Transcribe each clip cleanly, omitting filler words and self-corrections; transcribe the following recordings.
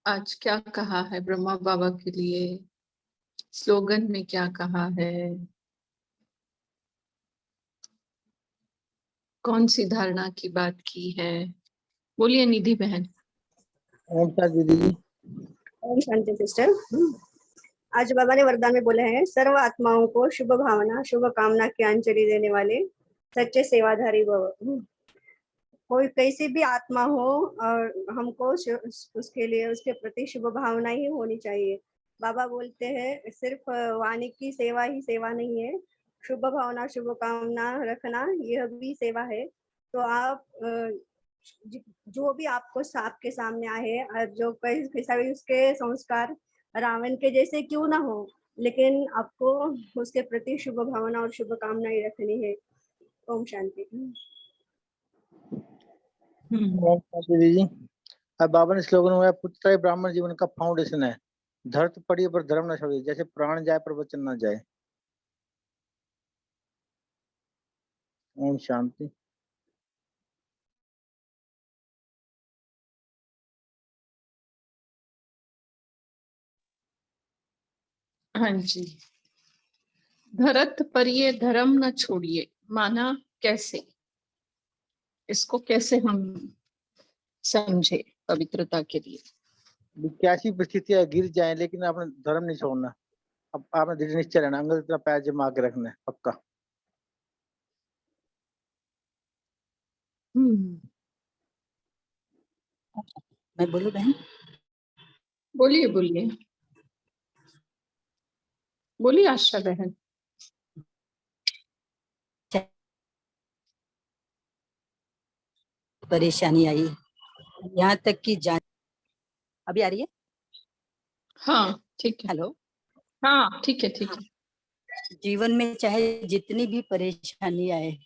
आज क्या कहा है ब्रह्मा बाबा के लिए, स्लोगन में क्या कहा है, कौन सी धारणा की बात की है? बोलिए निधि बहन। ओम शांति दीदी। ओम शांति सिस्टर। आज बाबा ने वरदान में बोले हैं, सर्व आत्माओं को शुभ भावना शुभ कामना की अंजलि देने वाले सच्चे सेवाधारी भव। कोई कैसी भी आत्मा हो और हमको उसके लिए उसके प्रति शुभ भावना ही होनी चाहिए। बाबा बोलते हैं सिर्फ वाणी की सेवा ही सेवा नहीं है, शुभ भावना शुभ कामना रखना यह भी सेवा है। तो आप जो भी आपको आपके सामने आए और जो कैसा भी उसके संस्कार रावण के जैसे क्यों ना हो, लेकिन आपको उसके प्रति शुभ भावना और शुभ कामना ही रखनी है। ओम शांति। ओम शांति दीदी। अब बाबा ने स्लोगन हुआ, पुत्र ब्राह्मण जीवन का फाउंडेशन है, धरत पड़ी पर धर्म न छोड़िए, जैसे प्राण जाए पर वचन न जाए। ओम शांति। हाँ जी, धरत परिये धर्म न छोड़िए, माना कैसे, इसको कैसे हम समझे पवित्रता के लिए? कैसी परिस्थितियां गिर जाए लेकिन आपने धर्म नहीं छोड़ना। अब आपने दृढ़ निश्चय रहना, अंगद इतना पैर जमा के रखना है पक्का। मैं बोलूं बहन? बोलिए बोलिए बोलिए आशा बहन। परेशानी आई, यहाँ तक कि जान अभी आ रही है? हाँ ठीक है। हेलो। हाँ ठीक है ठीक है। जीवन में चाहे जितनी भी परेशानी आए,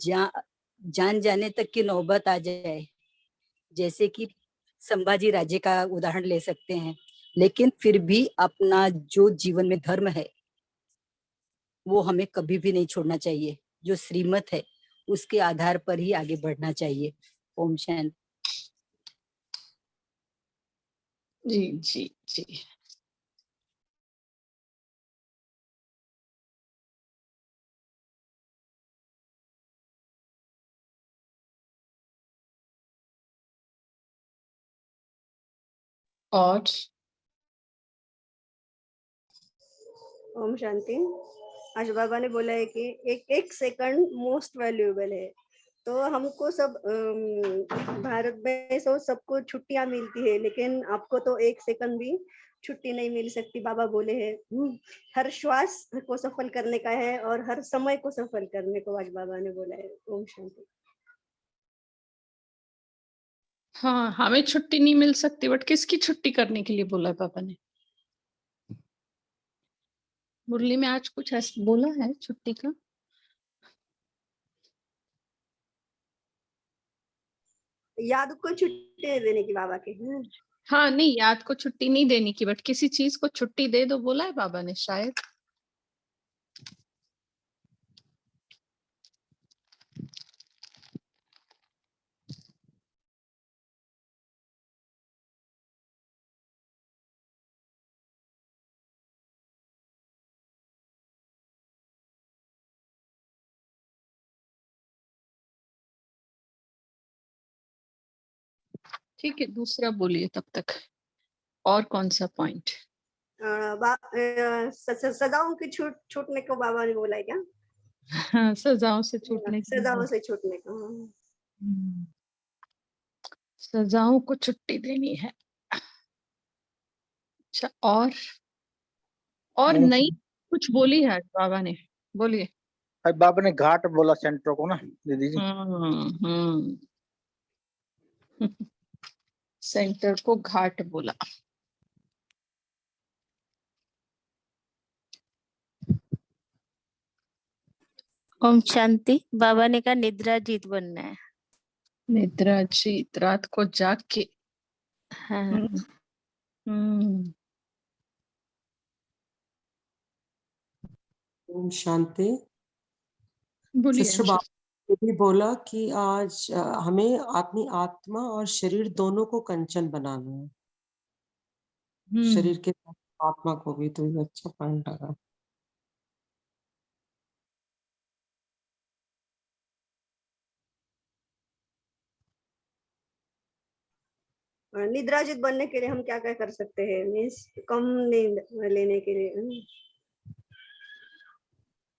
जान जाने तक की नौबत आ जाए, जैसे कि संभाजी राजे का उदाहरण ले सकते हैं, लेकिन फिर भी अपना जो जीवन में धर्म है वो हमें कभी भी नहीं छोड़ना चाहिए। जो श्रीमत है उसके आधार पर ही आगे बढ़ना चाहिए। ओम शांति। जी जी जी। और ओम शांति। आज बाबा ने बोला है कि एक एक सेकंड मोस्ट वैल्यूएबल है। तो हमको सब भारत में सबको छुट्टियां मिलती है, लेकिन आपको तो एक सेकंड भी छुट्टी नहीं मिल सकती। बाबा बोले हैं हर श्वास को सफल करने का है और हर समय को सफल करने को आज बाबा ने बोला है। ओम शांति। हाँ, हमें छुट्टी नहीं मिल सकती, बट किसकी छुट्टी करने के लिए बोला है पापा ने? मुरली में आज कुछ ऐसा बोला है छुट्टी का? याद को छुट्टी देने की बाबा के। हाँ नहीं, याद को छुट्टी नहीं देने की, बट किसी चीज को छुट्टी दे दो बोला है बाबा ने शायद। ठीक है, दूसरा बोलिए तब तक। और कौन सा पॉइंट? सजाओं की छूटने को बाबा ने बोला है क्या? हाँ, सजाओं से छूटने की। सजाओं से छूटने को। सजाओं को छुट्टी देनी है। अच्छा, और नई कुछ बोली है बाबा ने? बोलिए। बाबा ने घाट बोला सेंटर को ना दीदी जी। सेंटर को घाट बोला। ओम शांति। बाबा ने कहा निद्रा जीत बनना है। निद्रा जीत, रात को जाग के। हाँ। ओम शांति। बोलिए। सिस्टर बाबा ने भी बोला कि आज हमें अपनी आत्मा और शरीर दोनों को कंचन बनाना है। शरीर के साथ आत्मा को भी, तो ये अच्छा पॉइंट लगा। निद्राजित बनने के लिए हम क्या क्या कर सकते हैं, मीन्स कम नींद लेने के लिए?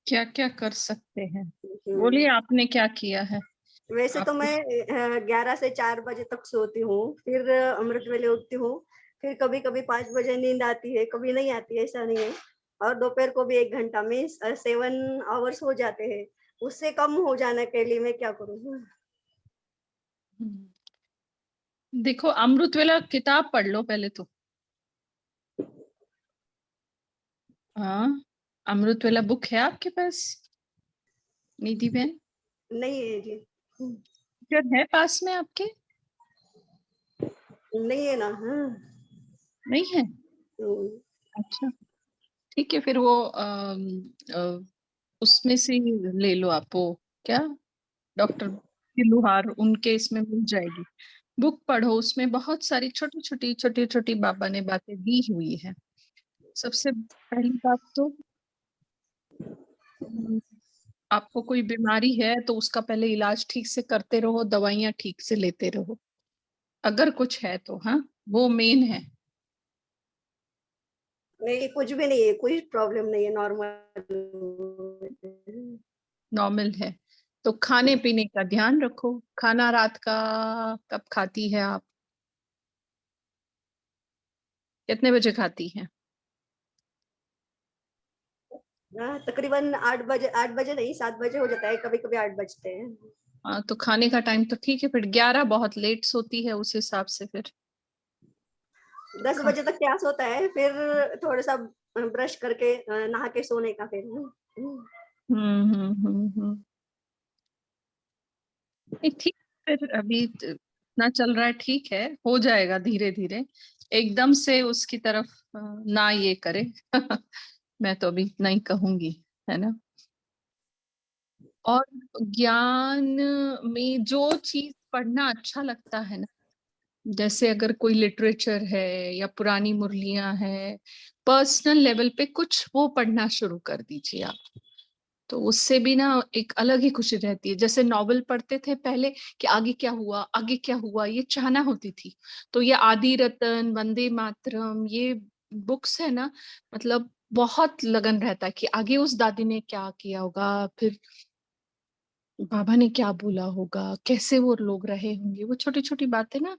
क्या क्या कर सकते हैं? बोलिए, आपने क्या किया है? वैसे तो आपको- मैं 11 से 4 बजे तक सोती हूँ, फिर अमृत वेले उठती हूँ, फिर कभी कभी 5 बजे नींद आती है, कभी नहीं आती है, ऐसा नहीं है। और दोपहर को भी 1 घंटा, मीन्स 7 आवर्स हो जाते हैं। उससे कम हो जाने के लिए मैं क्या करूँ? देखो, अमृत वेला किताब पढ़ लो पहले तो। हाँ, अमृत वेला बुक है आपके पास निधि बहन? नहीं है जी। जो है पास में आपके? नहीं है ना। नहीं है? हम्म, अच्छा, ठीक है, फिर वो उसमें से ही ले लो आप। वो क्या, डॉक्टर लुहार, उनके इसमें मिल जाएगी। बुक पढ़ो, उसमें बहुत सारी छोटी छोटी बाबा ने बातें दी हुई है। सबसे पहली बात तो आपको कोई बीमारी है तो उसका पहले इलाज ठीक से करते रहो, दवाइयां ठीक से लेते रहो, अगर कुछ है तो। हाँ, वो मेन है। नहीं, कुछ भी नहीं है, कोई प्रॉब्लम नहीं है, नॉर्मल। नॉर्मल है तो खाने पीने का ध्यान रखो। खाना रात का कब खाती है आप? कितने बजे खाती हैं? तकरीबन 8 बजे, 8 बजे नहीं, 7 बजे हो जाता है, कभी कभी 8 बजते हैं। हाँ, तो खाने का टाइम तो ठीक है, फिर 11 बहुत लेट सोती है उस हिसाब से फिर। 10 बजे तक प्यास होता है, फिर थोड़ा सा ब्रश करके नहा के सोने का फिर। हम्म। नहीं, ठीक, फिर अभी इतना चल रहा है, ठीक है, हो जाएगा धीरे धीरे। एकदम से उसकी तरफ ना ये करे। मैं तो अभी नहीं कहूंगी, है ना। और ज्ञान में जो चीज पढ़ना अच्छा लगता है ना, जैसे अगर कोई लिटरेचर है या पुरानी मुरलियां हैं, पर्सनल लेवल पे कुछ वो पढ़ना शुरू कर दीजिए आप। तो उससे भी ना एक अलग ही खुशी रहती है। जैसे नॉवल पढ़ते थे पहले कि आगे क्या हुआ, आगे क्या हुआ, ये चाहना होती थी। तो ये आदि रतन, वंदे मातरम, ये बुक्स है ना, मतलब बहुत लगन रहता है कि आगे उस दादी ने क्या किया होगा, फिर बाबा ने क्या बोला होगा, कैसे वो लोग रहे होंगे, वो छोटी छोटी बातें ना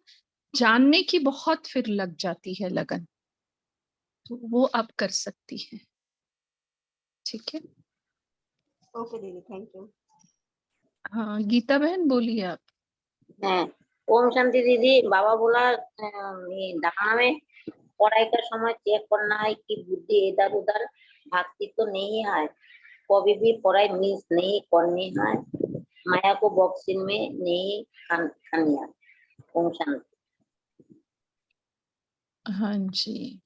जानने की बहुत फिर लग जाती है लगन। तो वो आप कर सकती हैं। ठीक है। ओके दीदी, थैंक यू। हाँ, गीता बहन बोलिए आप। হ্যাঁ, ओम शांति दीदी। बाबा बोला ये दाना में पढ़ाई का समय चेक करना है कि बुद्धि इधर उधर भागती तो नहीं है, कभी भी पढ़ाई मिस नहीं करनी है, माया को बॉक्सिंग में नहीं खानी है। ओम शांति। हाँ जी।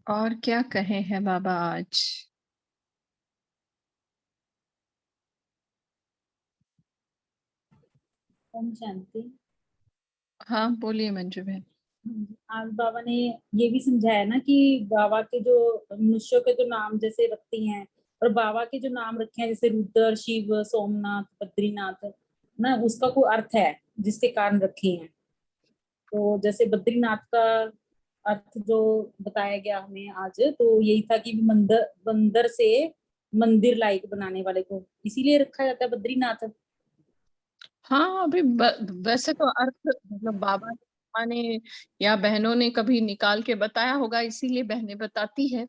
और क्या कहे हैं बाबा आज? ओम शांति। हाँ, बोलिए मंजू बहन। आज बाबा ने ये भी समझाया ना कि बाबा के जो मनुष्यों के जो नाम जैसे रखती हैं, और बाबा के जो नाम रखे हैं जैसे रुद्र, शिव, सोमनाथ, बद्रीनाथ ना, उसका कोई अर्थ है जिसके कारण रखे हैं। तो जैसे बद्रीनाथ का अर्थ जो बताया गया हमें आज, तो यही था कि बंदर से मंदिर लायक बनाने वाले को इसीलिए रखा जाता है बद्रीनाथ। हाँ, अभी वैसे तो अर्थ मतलब बाबा ने या बहनों ने कभी निकाल के बताया होगा, इसीलिए बहनें बताती है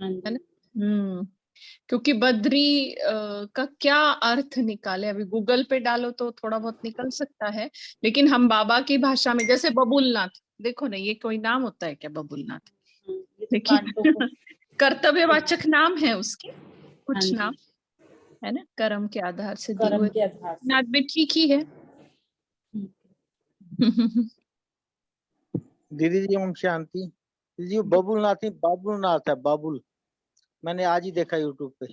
हाँ ना। जी। क्योंकि बद्री का क्या अर्थ निकाले, अभी गूगल पे डालो तो थोड़ा बहुत निकल सकता है। लेकिन हम बाबा की भाषा में, जैसे बबुलनाथ, देखो ना, ये कोई नाम होता है क्या बबुलनाथ? ये तो लेकिन कांटों को। कर्तव्यवाचक नाम है उसके, हाँ कुछ जी, नाम है ना, कर्म के आधार से दिए कर्म हुए। के आधार से। नाथ भी ठीक ही है। दीदी जी ओम शांति। दीदी जी बबुलनाथ ही बाबुलनाथ है, बाबुल। मैंने आज ही देखा यूट्यूब पे।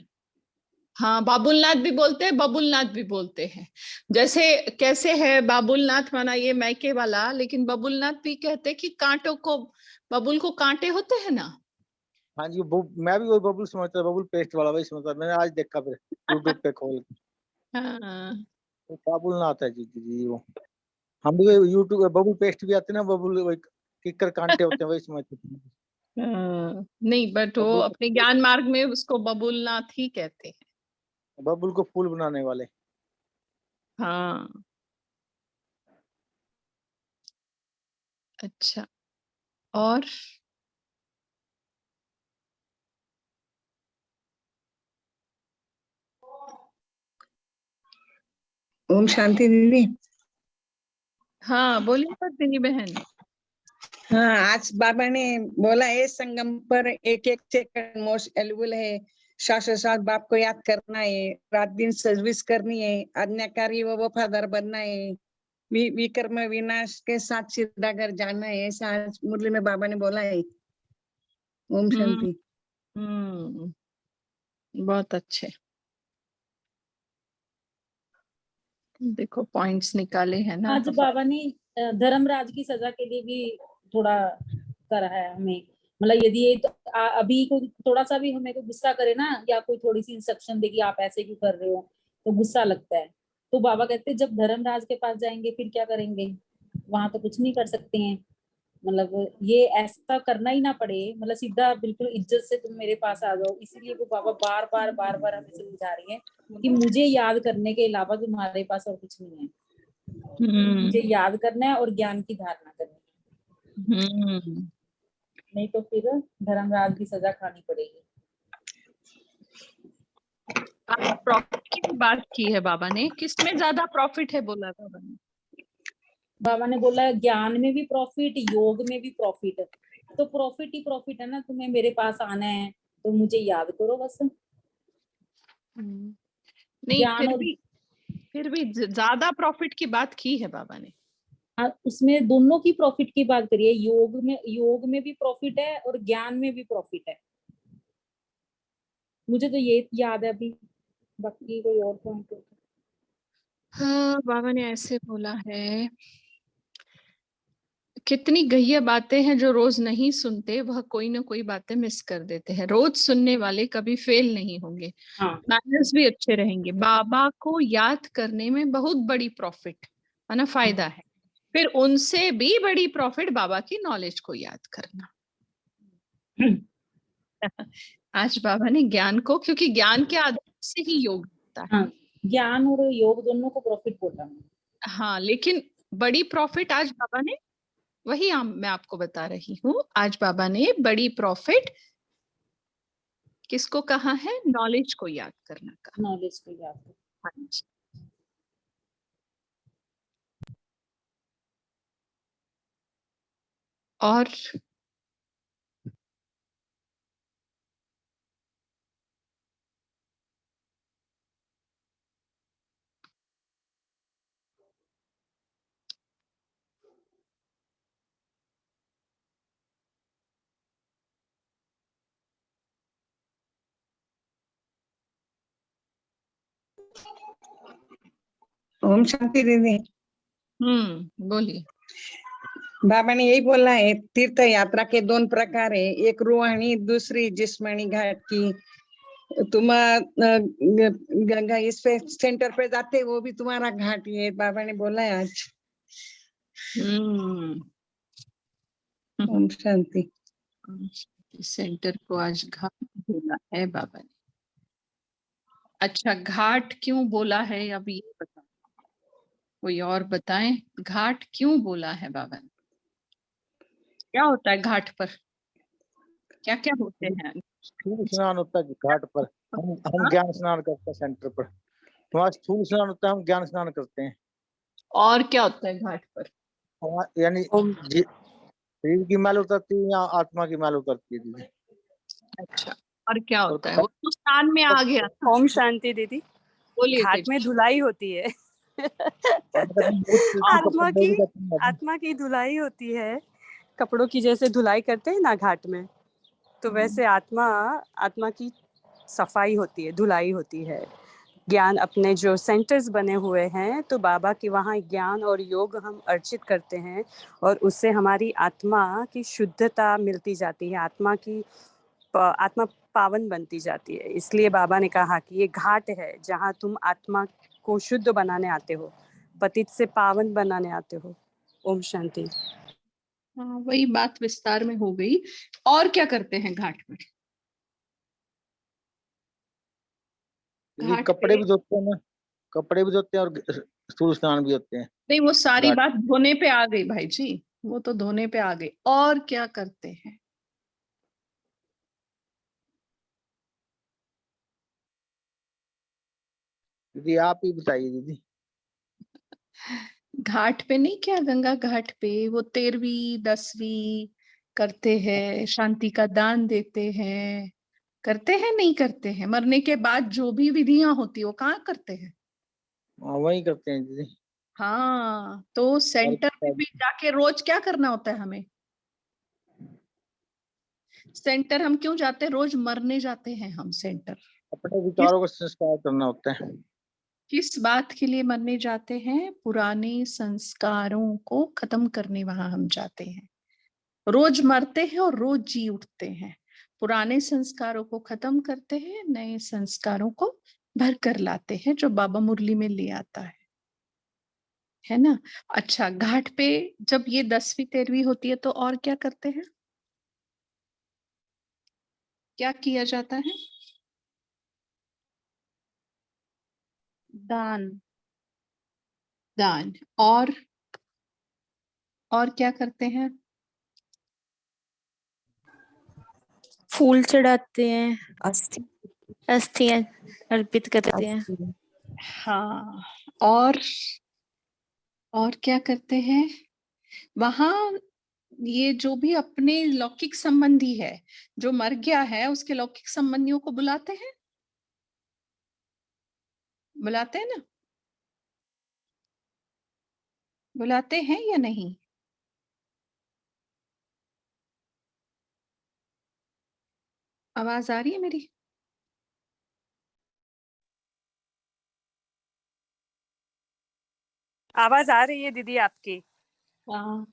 हाँ, बाबुलनाथ भी बोलते हैं, बबुलनाथ भी बोलते हैं। जैसे कैसे है बाबुलनाथ माना ये मैके वाला, लेकिन बबुलनाथ भी कहते हैं कि कांटों को, बबुल को कांटे होते हैं ना। हाँ जी, वो मैं भी वही बबुल समझता, बबुल पेस्ट वाला वही समझता, मैंने आज देखा फिर यूट्यूब पे खोल के। हाँ, तो बाबुलनाथ है जी जी जी वो। हम भी यूट्यूब बबुल पेस्ट भी आते हैं ना, बबुल वही किकर कांटे होते हैं वही समझते हैं। हाँ, नहीं बट वो बबुल अपने ज्ञान मार्ग में उसको बबुलनाथ ही कहते हैं। बबुल को फूल बनाने वाले। हाँ, अच्छा। और ओम शांति दीदी। हाँ बोलिए पद्मिनी बहन। हाँ, आज बाबा ने बोला है संगम पर एक एक सेकंड मोस्ट एलिबल है। शाश्वत बाप को याद करना है, रात दिन सर्विस करनी है, आज्ञाकारी व वफादार बनना है, विकर्म विनाश के साथ सीधा घर जाना है। ऐसा आज मुरली में बाबा ने बोला है। ओम शांति। हम्म, बहुत अच्छे। देखो पॉइंट्स निकाले हैं ना। आज बाबा ने धर्मराज की सजा के लिए भी थोड़ा करा है हमें। मतलब यदि ये तो अभी कोई थोड़ा सा भी हमें को गुस्सा करे ना, या कोई थोड़ी सी इंस्ट्रक्शन दे कि आप ऐसे क्यों कर रहे हो, तो गुस्सा लगता है। तो बाबा कहते हैं जब धर्मराज के पास जाएंगे फिर क्या करेंगे, वहां तो कुछ नहीं कर सकते हैं। मतलब ये ऐसा करना ही ना पड़े, मतलब सीधा बिल्कुल इज्जत से तुम मेरे पास आ जाओ। इसीलिए वो बाबा बार बार हमें समझा रही है कि मुझे याद करने के अलावा तुम्हारे पास और कुछ नहीं है। मुझे याद करना है और ज्ञान की धारणा करनी है, नहीं तो फिर धर्मराज की सजा खानी पड़ेगी। प्रॉफिट की भी बात की है बाबा ने, किसमें ज्यादा प्रॉफिट है बोला बाबा ने? बाबा ने बोला ज्ञान में भी प्रॉफिट, योग में भी प्रॉफिट है। तो प्रॉफिट ही प्रॉफिट है ना, तुम्हें मेरे पास आना है तो मुझे याद करो बस। नहीं ज्ञान और फिर भी ज्यादा प्रॉफिट की बात की है बाबा ने। उसमें दोनों की प्रॉफिट की बात करिए। योग में भी प्रॉफिट है और ज्ञान में भी प्रॉफिट है। मुझे तो ये याद है अभी, बाकी कोई और पॉइंट। हाँ, बाबा ने ऐसे बोला है, कितनी गहिया बातें हैं जो रोज नहीं सुनते, वह कोई ना कोई बातें मिस कर देते हैं। रोज सुनने वाले कभी फेल नहीं होंगे, मैनर्स भी अच्छे रहेंगे। बाबा को याद करने में बहुत बड़ी प्रॉफिट है ना, फायदा है। फिर उनसे भी बड़ी प्रॉफिट बाबा की नॉलेज को याद करना। आज बाबा ने ज्ञान को, क्योंकि ज्ञान के आधार से ही योग होता है। हाँ, ज्ञान और योग दोनों को प्रॉफिट बोला मैं। हाँ, लेकिन बड़ी प्रॉफिट आज बाबा ने, वही मैं आपको बता रही हूँ, आज बाबा ने बड़ी प्रॉफिट किसको कहा है? नॉलेज को याद करना का। नॉलेज को याद करना। हाँ जी। और ओम शांति दीदी। बोलिए। बाबा ने यही बोला है, तीर्थ यात्रा के दोनों प्रकार है, एक रूहानी दूसरी जिस्मानी घाट की। तुम गंगा इस पे सेंटर पे जाते वो भी तुम्हारा घाट ही है, बाबा ने बोला है आज। ओम शांति। सेंटर को आज घाट बोला है बाबा ने। अच्छा, घाट क्यों बोला है अब ये बताओ, कोई और बताएं, घाट क्यों बोला है बाबा ने? क्या होता है घाट पर, क्या क्या होते हैं? स्थूल स्नान होता है घाट पर, हम ज्ञान स्नान करते हैं सेंटर पर। वहाँ स्थूल स्नान होता है, हम ज्ञान स्नान करते हैं। और क्या होता है घाट पर? यानी शरीर की मैल उतरती है या आत्मा की मैल उतरती है दीदी? अच्छा, और क्या होता है? वो तो स्नान में आ गया था। ओम शांति दीदी। बोलिए घाट में धुलाई होती है। आत्मा की धुलाई होती है, कपड़ों की जैसे धुलाई करते हैं ना घाट में, तो वैसे आत्मा की सफाई होती है, धुलाई होती है। ज्ञान अपने जो सेंटर्स बने हुए हैं तो बाबा के वहाँ ज्ञान और योग हम अर्चित करते हैं और उससे हमारी आत्मा की शुद्धता मिलती जाती है, आत्मा पावन बनती जाती है। इसलिए बाबा ने कहा कि ये घाट है जहाँ तुम आत्मा को शुद्ध बनाने आते हो, पतित से पावन बनाने आते हो। ओम शांति। हाँ, वही बात विस्तार में हो गई। और क्या करते हैं घाट में? ये घाट कपड़े पे भी धोते हैं ना, कपड़े भी धोते हैं और सूर्य स्नान भी होते हैं। नहीं, वो सारी घाट बात धोने पे आ गई भाई जी, वो तो धोने पे आ गई। और क्या करते हैं? दीदी आप ही बताइए दीदी। घाट पे नहीं, क्या गंगा घाट पे वो 13वीं 10वीं करते हैं, शांति का दान देते हैं, करते हैं नहीं करते हैं? मरने के बाद जो भी विधियां होती है वो कहाँ करते हैं? हाँ वही करते हैं दीदी। हाँ, तो सेंटर में भी जाके रोज क्या करना होता है हमें? सेंटर हम क्यों जाते हैं? रोज मरने जाते हैं हम सेंटर। अपने किस विचारों का संस्कार करना होता है। किस बात के लिए मरने जाते हैं? पुराने संस्कारों को खत्म करने वहां हम जाते हैं। रोज मरते हैं और रोज जी उठते हैं। पुराने संस्कारों को खत्म करते हैं, नए संस्कारों को भर कर लाते हैं, जो बाबा मुरली में ले आता है ना? अच्छा, घाट पे जब ये 10वीं 13वीं होती है तो और क्या करते हैं? क्या किया जाता है? दान। दान। और क्या करते हैं? फूल चढ़ाते हैं, अस्थि अस्थियां अर्पित करते हैं। अस्थि हाँ, और क्या करते हैं वहां? ये जो भी अपने लौकिक संबंधी है, जो मर गया है, उसके लौकिक संबंधियों को बुलाते हैं, बुलाते हैं ना? बुलाते हैं या नहीं? आवाज आ रही है मेरी? आवाज आ रही है दीदी आपकी। हाँ,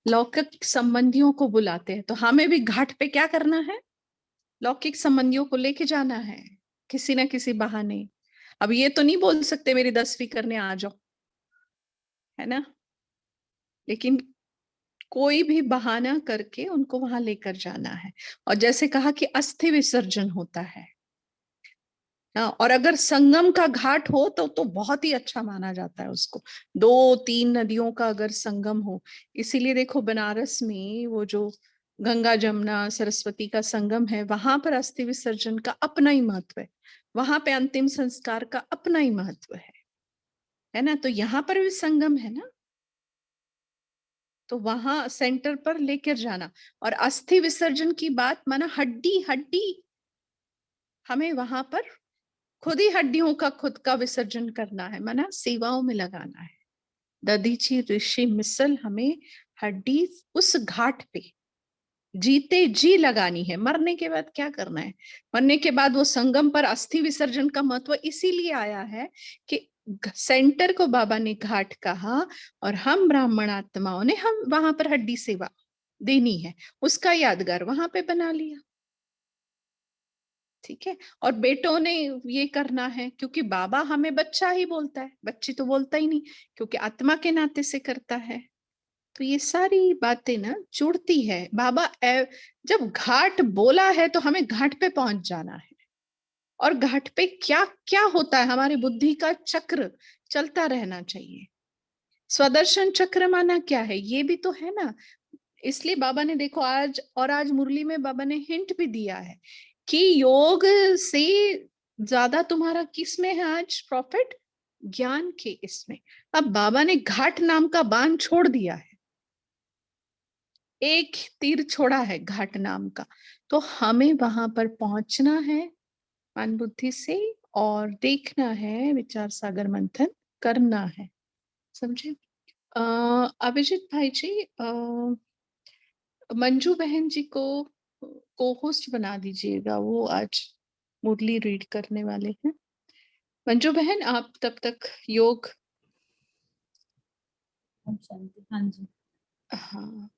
लौकिक संबंधियों को बुलाते हैं। तो हमें भी घाट पे क्या करना है? लौकिक संबंधियों को लेके जाना है किसी ना किसी बहाने। अब ये तो नहीं बोल सकते मेरी 10वीं करने आ जाओ, है ना? लेकिन कोई भी बहाना करके उनको वहां लेकर जाना है। और जैसे कहा कि अस्थि विसर्जन होता है, हाँ, और अगर संगम का घाट हो तो बहुत ही अच्छा माना जाता है उसको। 2-3 नदियों का अगर संगम हो, इसीलिए देखो बनारस में वो जो गंगा जमुना सरस्वती का संगम है, वहां पर अस्थि विसर्जन का अपना ही महत्व है, वहां पे अंतिम संस्कार का अपना ही महत्व है ना? तो यहाँ पर भी संगम है ना, तो वहां सेंटर पर लेकर जाना। और अस्थि विसर्जन की बात माना हड्डी हड्डी, हमें वहां पर खुद ही हड्डियों का खुद का विसर्जन करना है, माना सेवाओं में लगाना है। दधीची ऋषि मिसल हमें हड्डी उस घाट पे जीते जी लगानी है। मरने के बाद क्या करना है? मरने के बाद वो संगम पर अस्थि विसर्जन का महत्व इसीलिए आया है कि सेंटर को बाबा ने घाट कहा और हम ब्राह्मण आत्माओं ने हम वहां पर हड्डी सेवा देनी है, उसका यादगार वहां पे बना लिया। ठीक है, और बेटों ने ये करना है, क्योंकि बाबा हमें बच्चा ही बोलता है, बच्ची तो बोलता ही नहीं, क्योंकि आत्मा के नाते से करता है। तो ये सारी बातें ना जुड़ती है। बाबा जब घाट बोला है तो हमें घाट पे पहुंच जाना है। और घाट पे क्या क्या होता है? हमारी बुद्धि का चक्र चलता रहना चाहिए। स्वदर्शन चक्र माना क्या है, ये भी तो है ना। इसलिए बाबा ने देखो आज मुरली में बाबा ने हिंट भी दिया है कि योग से ज्यादा तुम्हारा किस में है आज प्रॉफिट? ज्ञान के इसमें। अब बाबा ने घाट नाम का बाण छोड़ दिया है, एक तीर छोड़ा है घाट नाम का। तो हमें वहां पर पहुंचना है मन बुद्धि से, और देखना है, विचार सागर मंथन करना है। समझे? अभिजीत भाई जी, मंजू बहन जी को को होस्ट बना दीजिएगा, वो आज मुरली रीड करने वाले हैं। मंजू बहन, आप तब तक योग। ओम शांति। हाँ जी। हाँ,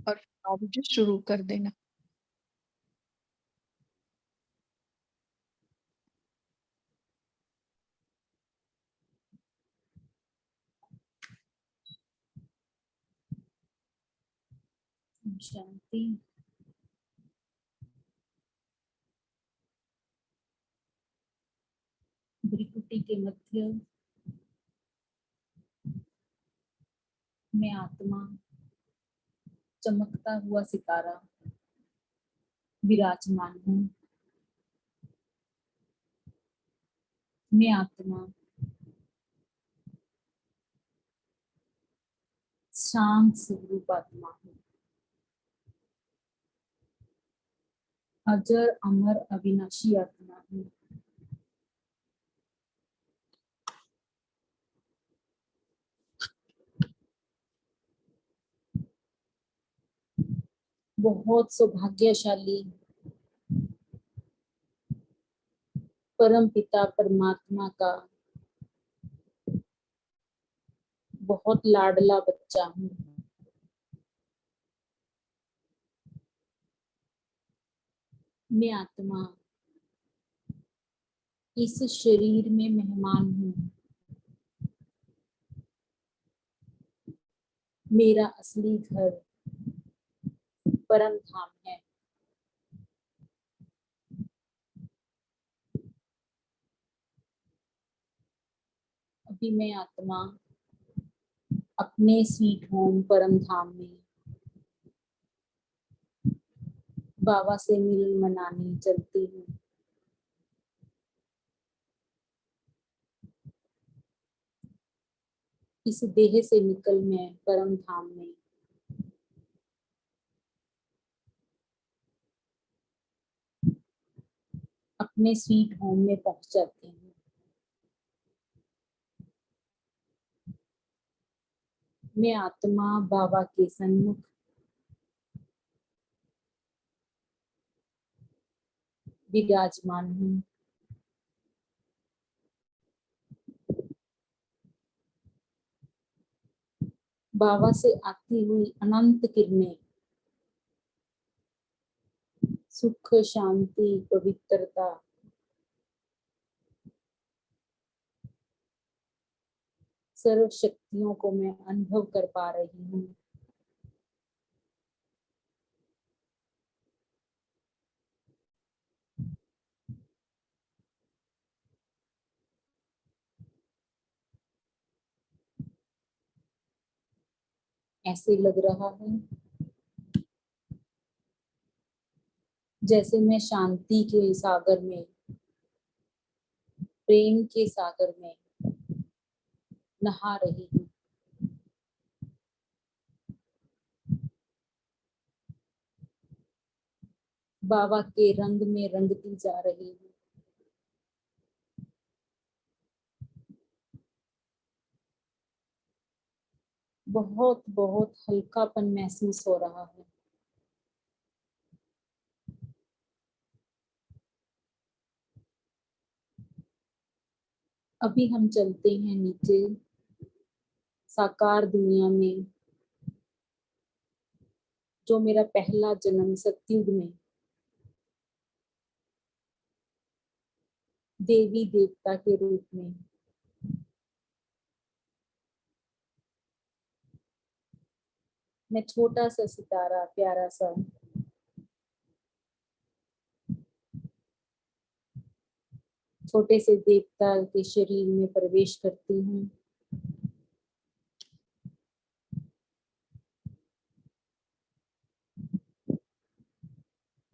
और आप मुझे शुरू कर देना। ओम शांति। भ्रिकुटी के मध्य में आत्मा चमकता हुआ सितारा विराजमान हूँ। मैं आत्मा शांत स्वरूप आत्मा हूँ। अजर अमर अविनाशी आत्मा हूँ। बहुत सौभाग्यशाली परम पिता परमात्मा का बहुत लाडला बच्चा हूँ। मैं आत्मा इस शरीर में मेहमान हूँ। मेरा असली घर परम धाम है। अभी मैं आत्मा अपने स्वीट होम परम धाम में बाबा से मिलन मनाने चलती हूँ। इस देह से निकल मैं परम धाम में अपने स्वीट होम में पहुंच जाती हूँ। मैं आत्मा बाबा के सन्मुख विराजमान हूँ। बाबा से आती हुई अनंत किरणें सुख, शांति, पवित्रता, सर्व शक्तियों को मैं अनुभव कर पा रही हूँ। ऐसे लग रहा है जैसे मैं शांति के सागर में, प्रेम के सागर में नहा रही हूँ। बाबा के रंग में रंगती जा रही हूँ। बहुत बहुत हल्कापन महसूस हो रहा है। अभी हम चलते हैं नीचे साकार दुनिया में, जो मेरा पहला जन्म सतयुग में देवी देवता के रूप में मैं छोटा सा सितारा, प्यारा सा छोटे से देवता के शरीर में प्रवेश करती हूँ।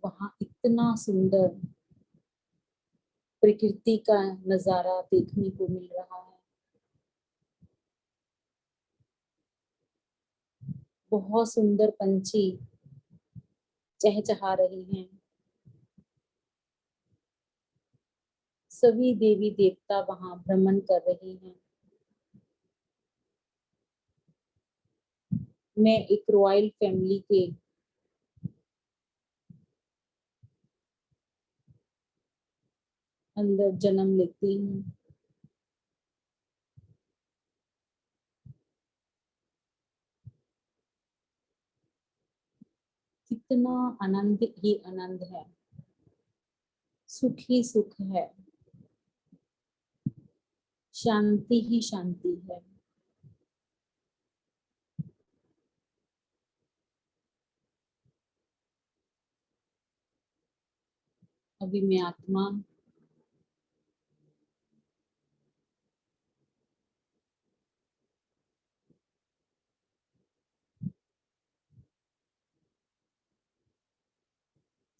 वहां इतना सुंदर प्रकृति का नजारा देखने को मिल रहा है। बहुत सुंदर पंछी चहचहा रही हैं। सभी देवी देवता वहां भ्रमण कर रही हैं। मैं एक रॉयल फैमिली के अंदर जन्म लेती हूँ। कितना आनंद ही आनंद है, सुख ही सुख है, शांति ही शांति है। अभी मैं आत्मा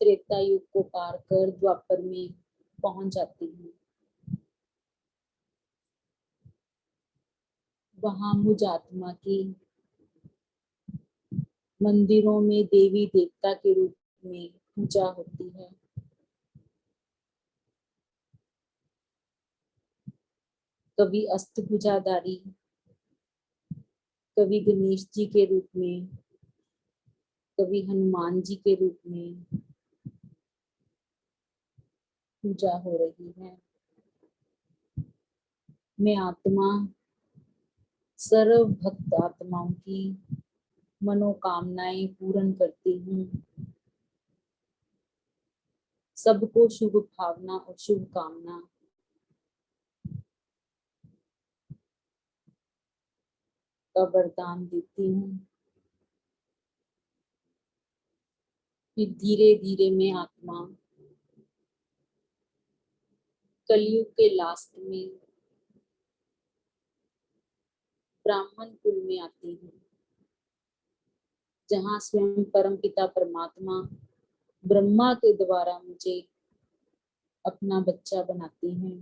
त्रेता युग को पार कर द्वापर में पहुंच जाती हूँ। वहां मुझ आत्मा की मंदिरों में देवी देवता के रूप में पूजा होती है। कभी अष्टभुजाधारी, कभी गणेश जी के रूप में, कभी हनुमान जी के रूप में पूजा हो रही है। मैं आत्मा सर्व भक्त आत्माओं की मनोकामनाएं पूर्ण करती हूँ। सबको शुभ भावना और शुभकामना का वरदान देती हूँ। फिर धीरे धीरे मैं आत्मा कलयुग के लास्ट में ब्राह्मण कुल में आती हूँ, जहाँ स्वयं परमपिता परमात्मा ब्रह्मा के द्वारा मुझे अपना बच्चा बनाती हैं।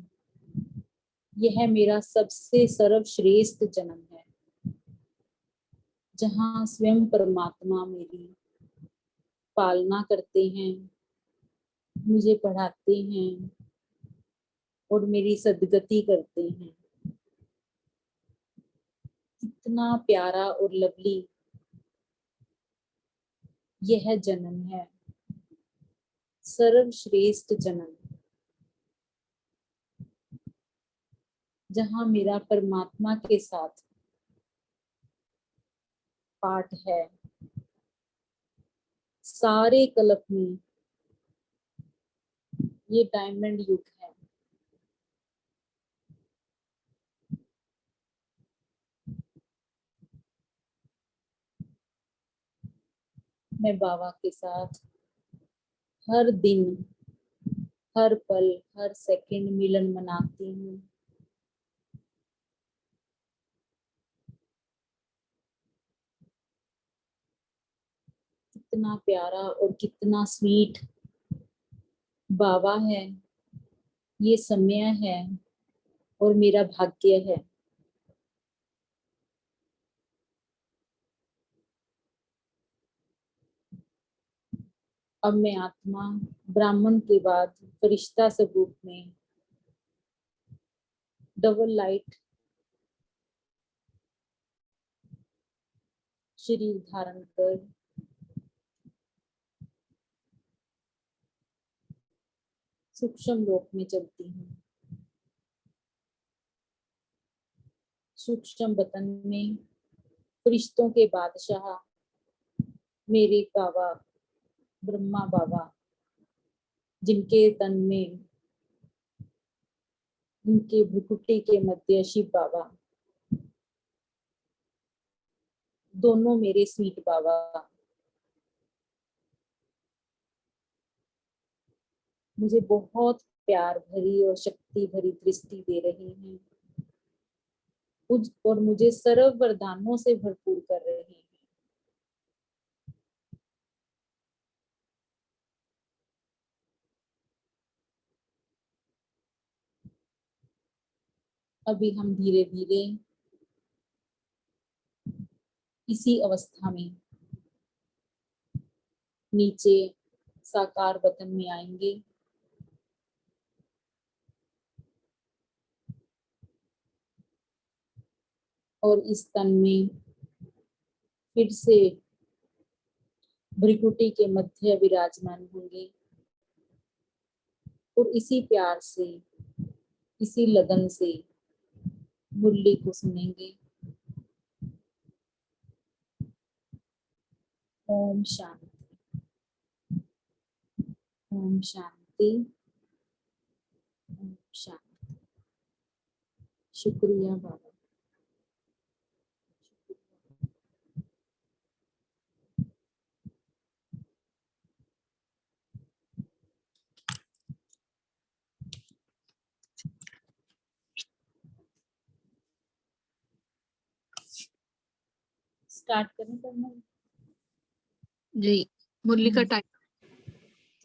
यह मेरा सबसे सर्वश्रेष्ठ जन्म है, जहाँ स्वयं परमात्मा मेरी पालना करते हैं, मुझे पढ़ाते हैं और मेरी सद्गति करते हैं। कितना प्यारा और लवली यह जन्म है, सर्वश्रेष्ठ जन्म, जहाँ मेरा परमात्मा के साथ पाठ है। सारे कल्प में ये डायमंड युग है। मैं बाबा के साथ हर दिन, हर पल, हर सेकंड मिलन मनाती हूँ। कितना प्यारा और कितना स्वीट बाबा है, ये समय है और मेरा भाग्य है। अब मैं आत्मा ब्राह्मण के बाद फरिश्ता स्वरूप में डबल लाइट शरीर धारण कर सूक्ष्म लोक में चलती हूँ। सूक्ष्म वतन में फरिश्तों के बादशाह मेरे बाबा ब्रह्मा बाबा, जिनके तन में, उनके भ्रुकुटी के मध्य शिव बाबा, दोनों मेरे स्वीट बाबा मुझे बहुत प्यार भरी और शक्ति भरी दृष्टि दे रहे हैं और मुझे सर्व वरदानों से भरपूर कर रहे हैं। अभी हम धीरे धीरे इसी अवस्था में नीचे साकार वतन में आएंगे। और इस तन में फिर से भ्रिकुटी के मध्य विराजमान होंगे। और इसी प्यार से, इसी लगन से मुरली को सुनेंगे। ओम शांति, ओम शांति, ओम शांति। शुक्रिया बाबा। स्टार्ट करें करना जी, मुरली का टाइम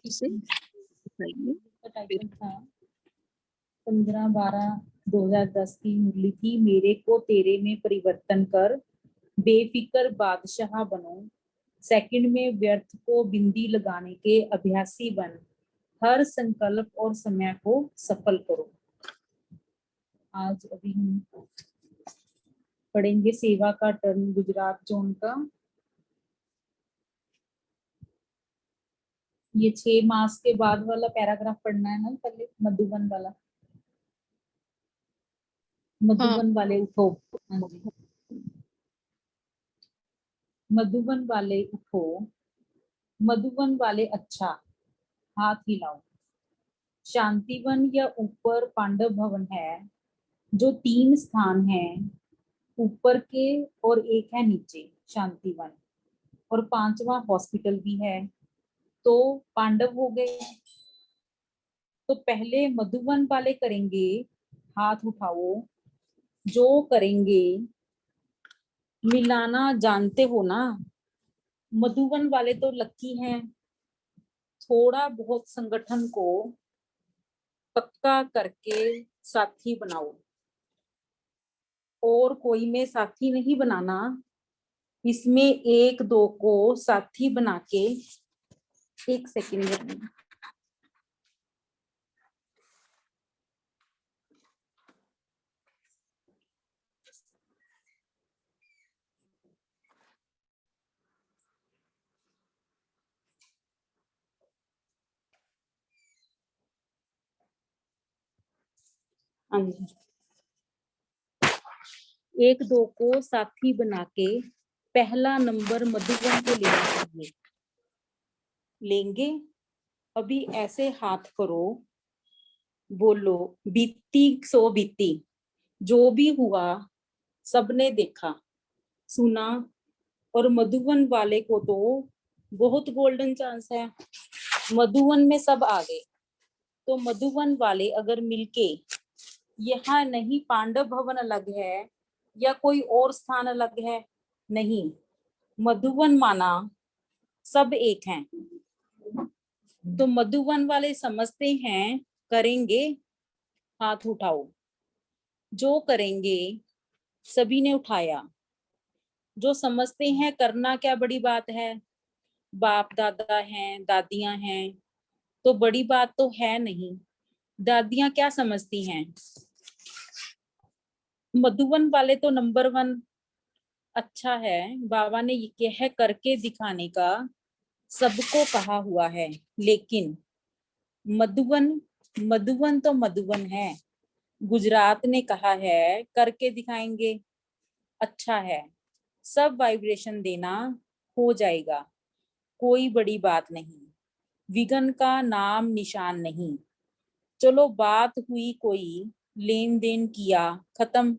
इसे बताइए। का टाइटल था 15/12/2010 की मुरली थी। मेरे को तेरे में परिवर्तन कर, बेफिक्र बादशाह बनो, सेकंड में व्यर्थ को बिंदी लगाने के अभ्यासी बन, हर संकल्प और समय को सफल करो। आज अभी हम पढ़ेंगे सेवा का टर्न गुजरात जोन का। ये 6 मास के बाद वाला पैराग्राफ पढ़ना है ना, पहले मधुबन वाला। मधुबन वाले उठो। हाँ जी, मधुबन वाले उठो, मधुबन वाले अच्छा, हाथ हिलाओ। शांतिवन या ऊपर पांडव भवन है, जो 3 स्थान हैं, ऊपर के और एक है नीचे शांतिवन, और 5वां हॉस्पिटल भी है, तो पांडव हो गए। तो पहले मधुबन वाले करेंगे, हाथ उठाओ, जो करेंगे। मिलाना जानते हो ना, मधुबन वाले तो लकी हैं, थोड़ा बहुत संगठन को पक्का करके साथी बनाओ, और कोई में साथी नहीं बनाना, इसमें 1-2 को साथी बना के, 1 सेकंड। हाँ जी, 1-2 को साथी बना के पहला नंबर मधुबन को लेना चाहिए। लेंगे? अभी ऐसे हाथ करो, बोलो बीती सो बीती, जो भी हुआ सबने देखा सुना, और मधुबन वाले को तो बहुत गोल्डन चांस है, मधुबन में सब आ गए। तो मधुबन वाले अगर मिलके, यहाँ नहीं पांडव भवन अलग है या कोई और स्थान अलग है, नहीं, मधुबन माना सब एक हैं। तो मधुबन वाले समझते हैं करेंगे, हाथ उठाओ, जो करेंगे। सभी ने उठाया। जो समझते हैं करना क्या बड़ी बात है, बाप दादा हैं, दादियां हैं, तो बड़ी बात तो है नहीं। दादियां क्या समझती हैं, मधुबन वाले तो नंबर 1 अच्छा है, बाबा ने यह करके दिखाने का सबको कहा हुआ है, लेकिन मधुबन मधुबन तो मधुबन है, गुजरात ने कहा है करके दिखाएंगे, अच्छा है, सब वाइब्रेशन देना हो जाएगा, कोई बड़ी बात नहीं, विघन का नाम निशान नहीं। चलो बात हुई, कोई लेन देन किया, खत्म।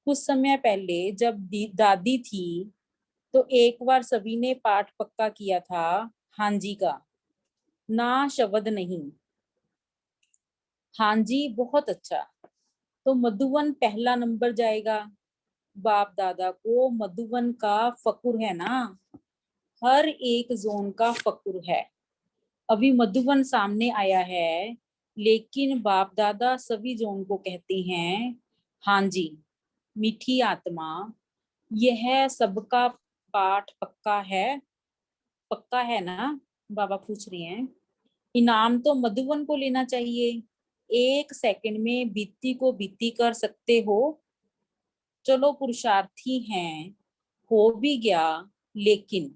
कुछ समय पहले जब दादी थी तो एक बार सभी ने पाठ पक्का किया था, हाँ जी का, ना शब्द नहीं। हाँ जी बहुत अच्छा। तो मधुबन पहला नंबर जाएगा। बाप दादा को मधुबन का फकुर है ना, हर एक जोन का फकुर है। अभी मधुबन सामने आया है, लेकिन बाप दादा सभी जोन को कहते हैं, हाँ जी मीठी आत्मा, यह सबका पाठ पक्का है ना, बाबा पूछ रहे हैं। इनाम तो मधुबन को लेना चाहिए, 1 सेकंड में बीती को बीती कर सकते हो। चलो पुरुषार्थी हैं, हो भी गया, लेकिन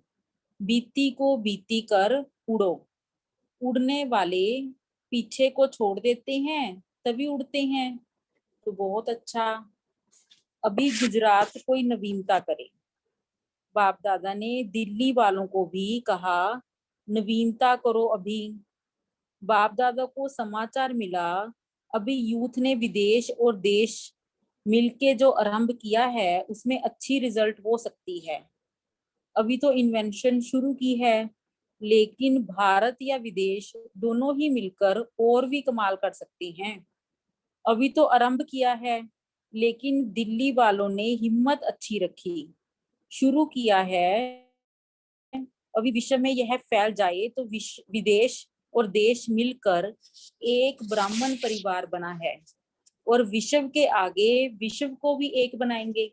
बीती को बीती कर उड़ो। उड़ने वाले पीछे को छोड़ देते हैं तभी उड़ते हैं। तो बहुत अच्छा। अभी गुजरात कोई नवीनता करे। बाप दादा ने दिल्ली वालों को भी कहा नवीनता करो। अभी बाप दादा को समाचार मिला अभी यूथ ने विदेश और देश मिलके जो आरंभ किया है उसमें अच्छी रिजल्ट हो सकती है। अभी तो इन्वेंशन शुरू की है, लेकिन भारत या विदेश दोनों ही मिलकर और भी कमाल कर सकते हैं। अभी तो आरंभ किया है, लेकिन दिल्ली वालों ने हिम्मत अच्छी रखी, शुरू किया है। अभी विश्व में यह फैल जाए तो विदेश और देश मिलकर एक ब्राह्मण परिवार बना है और विश्व के आगे विश्व को भी एक बनाएंगे।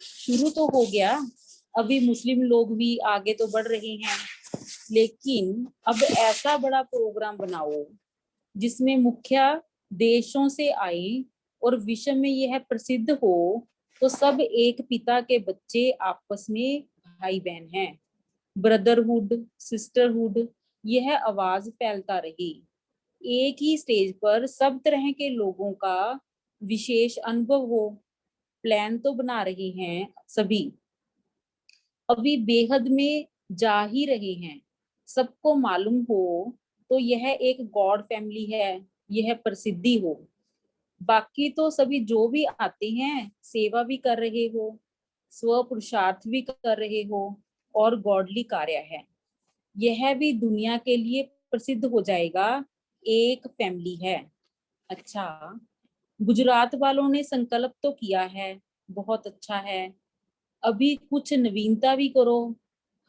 शुरू तो हो गया, अभी मुस्लिम लोग भी आगे तो बढ़ रहे हैं, लेकिन अब ऐसा बड़ा प्रोग्राम बनाओ जिसमें मुख्य देशों से आए और विश्व में यह प्रसिद्ध हो तो सब एक पिता के बच्चे आपस में भाई बहन हैं। ब्रदरहुड, सिस्टरहुड, यह आवाज फैलता रही। एक ही स्टेज पर सब तरह के लोगों का विशेष अनुभव हो। प्लान तो बना रहे हैं सभी, अभी बेहद में जा ही रहे हैं। सबको मालूम हो तो यह एक गॉड फैमिली है, यह प्रसिद्धि हो। बाकी तो सभी जो भी आते हैं सेवा भी कर रहे हो, स्व पुरुषार्थ भी कर रहे हो और गॉडली कार्य है। यह भी दुनिया के लिए प्रसिद्ध हो जाएगा, एक फैमिली है। अच्छा, गुजरात वालों ने संकल्प तो किया है, बहुत अच्छा है। अभी कुछ नवीनता भी करो,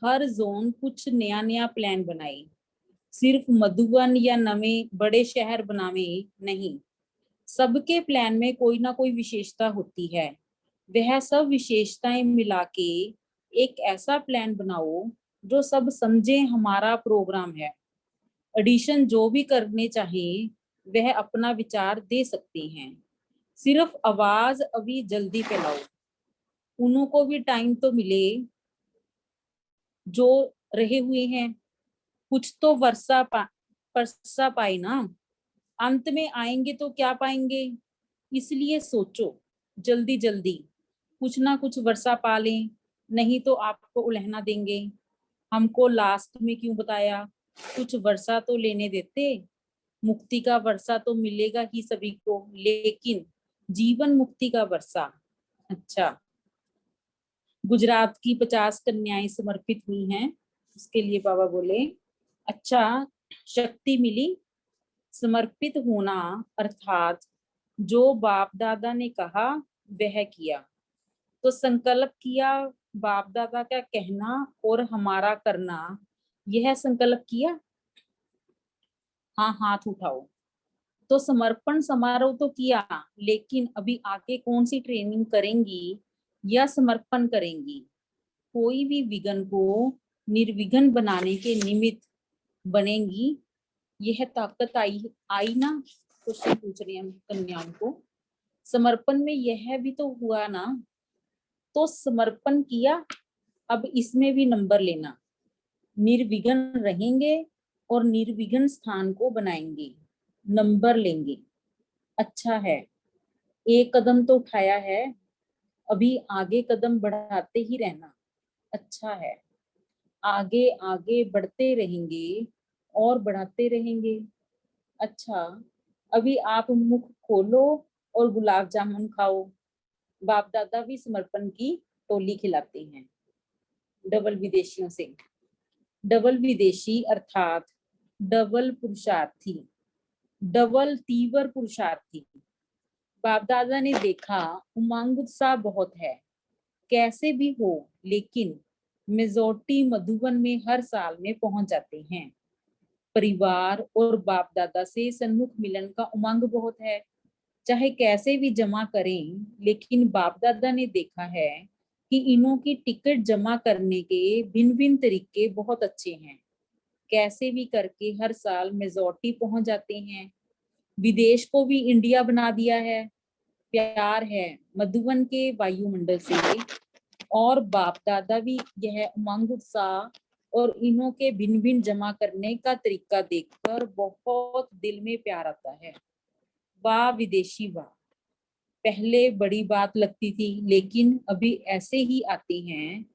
हर जोन कुछ नया नया प्लान बनाए। सिर्फ मधुबन या नवे बड़े शहर बनावे नहीं, सबके प्लान में कोई ना कोई विशेषता होती है। वह सब विशेषताएं मिला के एक ऐसा प्लान बनाओ जो सब समझे हमारा प्रोग्राम है। एडिशन जो भी करने चाहे वह अपना विचार दे सकते हैं। सिर्फ आवाज अभी जल्दी फैलाओ, उनको भी टाइम तो मिले जो रहे हुए हैं। कुछ तो वर्षा पाए ना, अंत में आएंगे तो क्या पाएंगे। इसलिए सोचो जल्दी जल्दी कुछ ना कुछ वर्षा पा लें, नहीं तो आपको उलहना देंगे। हमको लास्ट में क्यों बताया, कुछ वर्षा तो लेने देते। मुक्ति का वर्षा तो मिलेगा ही सभी को, लेकिन जीवन मुक्ति का वर्षा। अच्छा, गुजरात की 50 कन्याएं समर्पित हुई हैं, उसके लिए बाबा बोले अच्छा शक्ति मिली। समर्पित होना अर्थात जो बाप दादा ने कहा वह किया। तो संकल्प किया, बाप दादा का कहना और हमारा करना, यह संकल्प किया। हाँ, हाथ उठाओ। तो समर्पण समारोह तो किया, लेकिन अभी आगे कौन सी ट्रेनिंग करेंगी या समर्पण करेंगी। कोई भी विघ्न को निर्विघ्न बनाने के निमित्त बनेंगी। यह ताकत आई ना। क्वेश्चन पूछ रहे हैं कन्याओं को। समर्पण में यह भी तो हुआ ना। तो समर्पण किया, अब इसमें भी नंबर लेना। निर्विघ्न रहेंगे और निर्विघ्न स्थान को बनाएंगे, नंबर लेंगे। अच्छा है, एक कदम तो उठाया है, अभी आगे कदम बढ़ाते ही रहना। अच्छा है, आगे आगे बढ़ते रहेंगे और बढ़ाते रहेंगे। अच्छा, अभी आप मुख खोलो और गुलाब जामुन खाओ। बाप दादा भी समर्पण की टोली खिलाते हैं डबल विदेशियों से। डबल विदेशी अर्थात डबल पुरुषार्थी, डबल तीव्र पुरुषार्थी। बाप दादा ने देखा उमंग उत्साह बहुत है, कैसे भी हो, लेकिन मेजोरिटी मधुबन में हर साल में पहुंच जाते हैं। परिवार और बाप दादा से सन्मुख मिलन का उमंग बहुत है, चाहे कैसे भी जमा करें। लेकिन बाप दादा ने देखा है कि इनों की टिकट जमा करने के भिन्न भिन्न तरीके बहुत अच्छे हैं। कैसे भी करके हर साल मेजोरिटी पहुंच जाते हैं। विदेश को भी इंडिया बना दिया है। प्यार है मधुबन के वायुमंडल से, और बाप दादा भी यह उमंग उत्साह और इन्हों के भिन्न भिन्न जमा करने का तरीका देखकर बहुत दिल में प्यार आता है। वाह विदेशी वाह, पहले बड़ी बात लगती थी, लेकिन अभी ऐसे ही आती हैं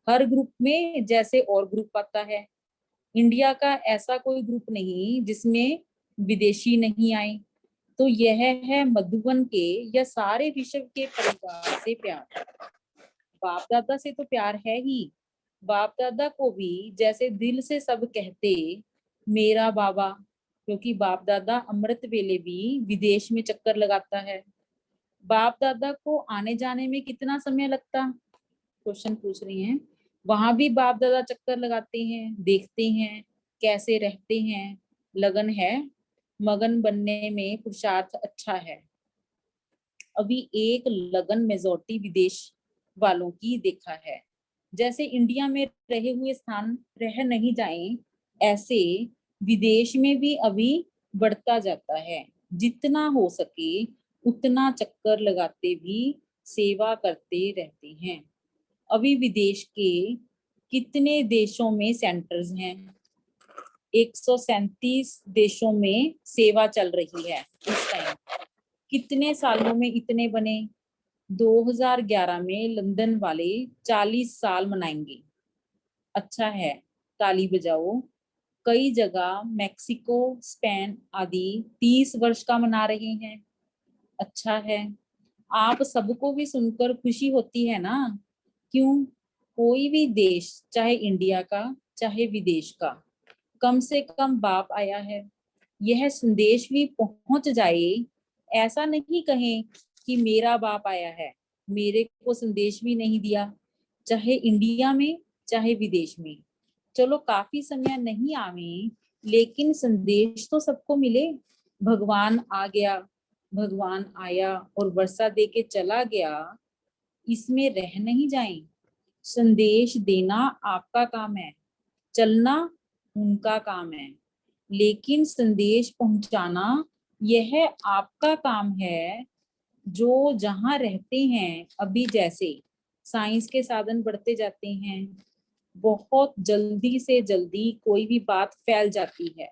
हर ग्रुप में जैसे और ग्रुप आता है। इंडिया का ऐसा कोई ग्रुप नहीं जिसमें विदेशी नहीं आए। तो यह है मधुबन के या सारे विश्व के परिवार से प्यार। बाप दादा से तो प्यार है ही, बाप दादा को भी जैसे दिल से सब कहते मेरा बाबा, क्योंकि बाप दादा अमृत वेले भी विदेश में चक्कर लगाता है। बाप दादा को आने जाने में कितना समय लगता, क्वेश्चन पूछ रही हैं। वहां भी बाप दादा चक्कर लगाते हैं, देखते हैं कैसे रहते हैं। लगन है, मगन बनने में पुरुषार्थ अच्छा है। अभी एक लगन मेजोरिटी विदेश वालों की देखा है। जैसे इंडिया में रहे हुए स्थान रह नहीं जाएं, ऐसे विदेश में भी अभी बढ़ता जाता है। जितना हो सके उतना चक्कर लगाते भी सेवा करते रहते हैं। अभी विदेश के कितने देशों में सेंटर्स हैं? 137 देशों में सेवा चल रही है इस टाइम। कितने सालों में इतने बने? 2011 में लंदन वाले 40 साल मनाएंगे। अच्छा है, ताली बजाओ। कई जगह मैक्सिको, स्पेन आदि 30 वर्ष का मना रहे हैं। अच्छा है, आप सबको भी सुनकर खुशी होती है ना? क्यों? कोई भी देश, चाहे इंडिया का चाहे विदेश का, कम से कम बाप आया है। यह संदेश भी पहुंच जाए। ऐसा नहीं कहें कि मेरा बाप आया है, मेरे को संदेश भी नहीं दिया, चाहे इंडिया में चाहे विदेश में। चलो काफी समय नहीं आवे, लेकिन संदेश तो सबको मिले। भगवान आ गया, भगवान आया और वर्षा दे के चला गया, इसमें रह नहीं जाएं। संदेश देना आपका काम है, चलना उनका काम है, लेकिन संदेश पहुंचाना यह आपका काम है। जो जहां रहते हैं, अभी जैसे साइंस के साधन बढ़ते जाते हैं, बहुत जल्दी से जल्दी कोई भी बात फैल जाती है।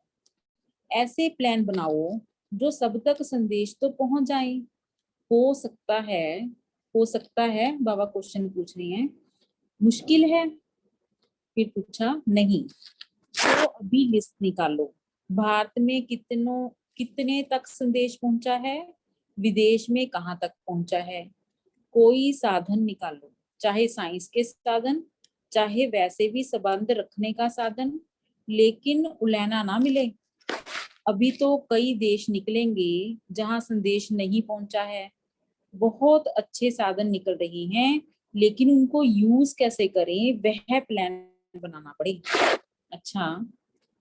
ऐसे प्लान बनाओ जो सब तक संदेश तो पहुंच जाए। हो सकता है बाबा क्वेश्चन पूछ रही हैं, मुश्किल है? फिर पूछा नहीं, तो अभी लिस्ट निकालो। भारत में कितने तक संदेश पहुंचा है? विदेश में कहाँ तक पहुंचा है? कोई साधन निकालो, चाहे साइंस के साधन, चाहे वैसे भी संबंध रखने का साधन, लेकिन उलैना ना मिले। अभी तो कई देश निकलेंगे जहां संदेश नहीं पहुंचा है। बहुत अच्छे साधन निकल रही हैं, लेकिन उनको यूज कैसे करें वह प्लान बनाना पड़े। अच्छा,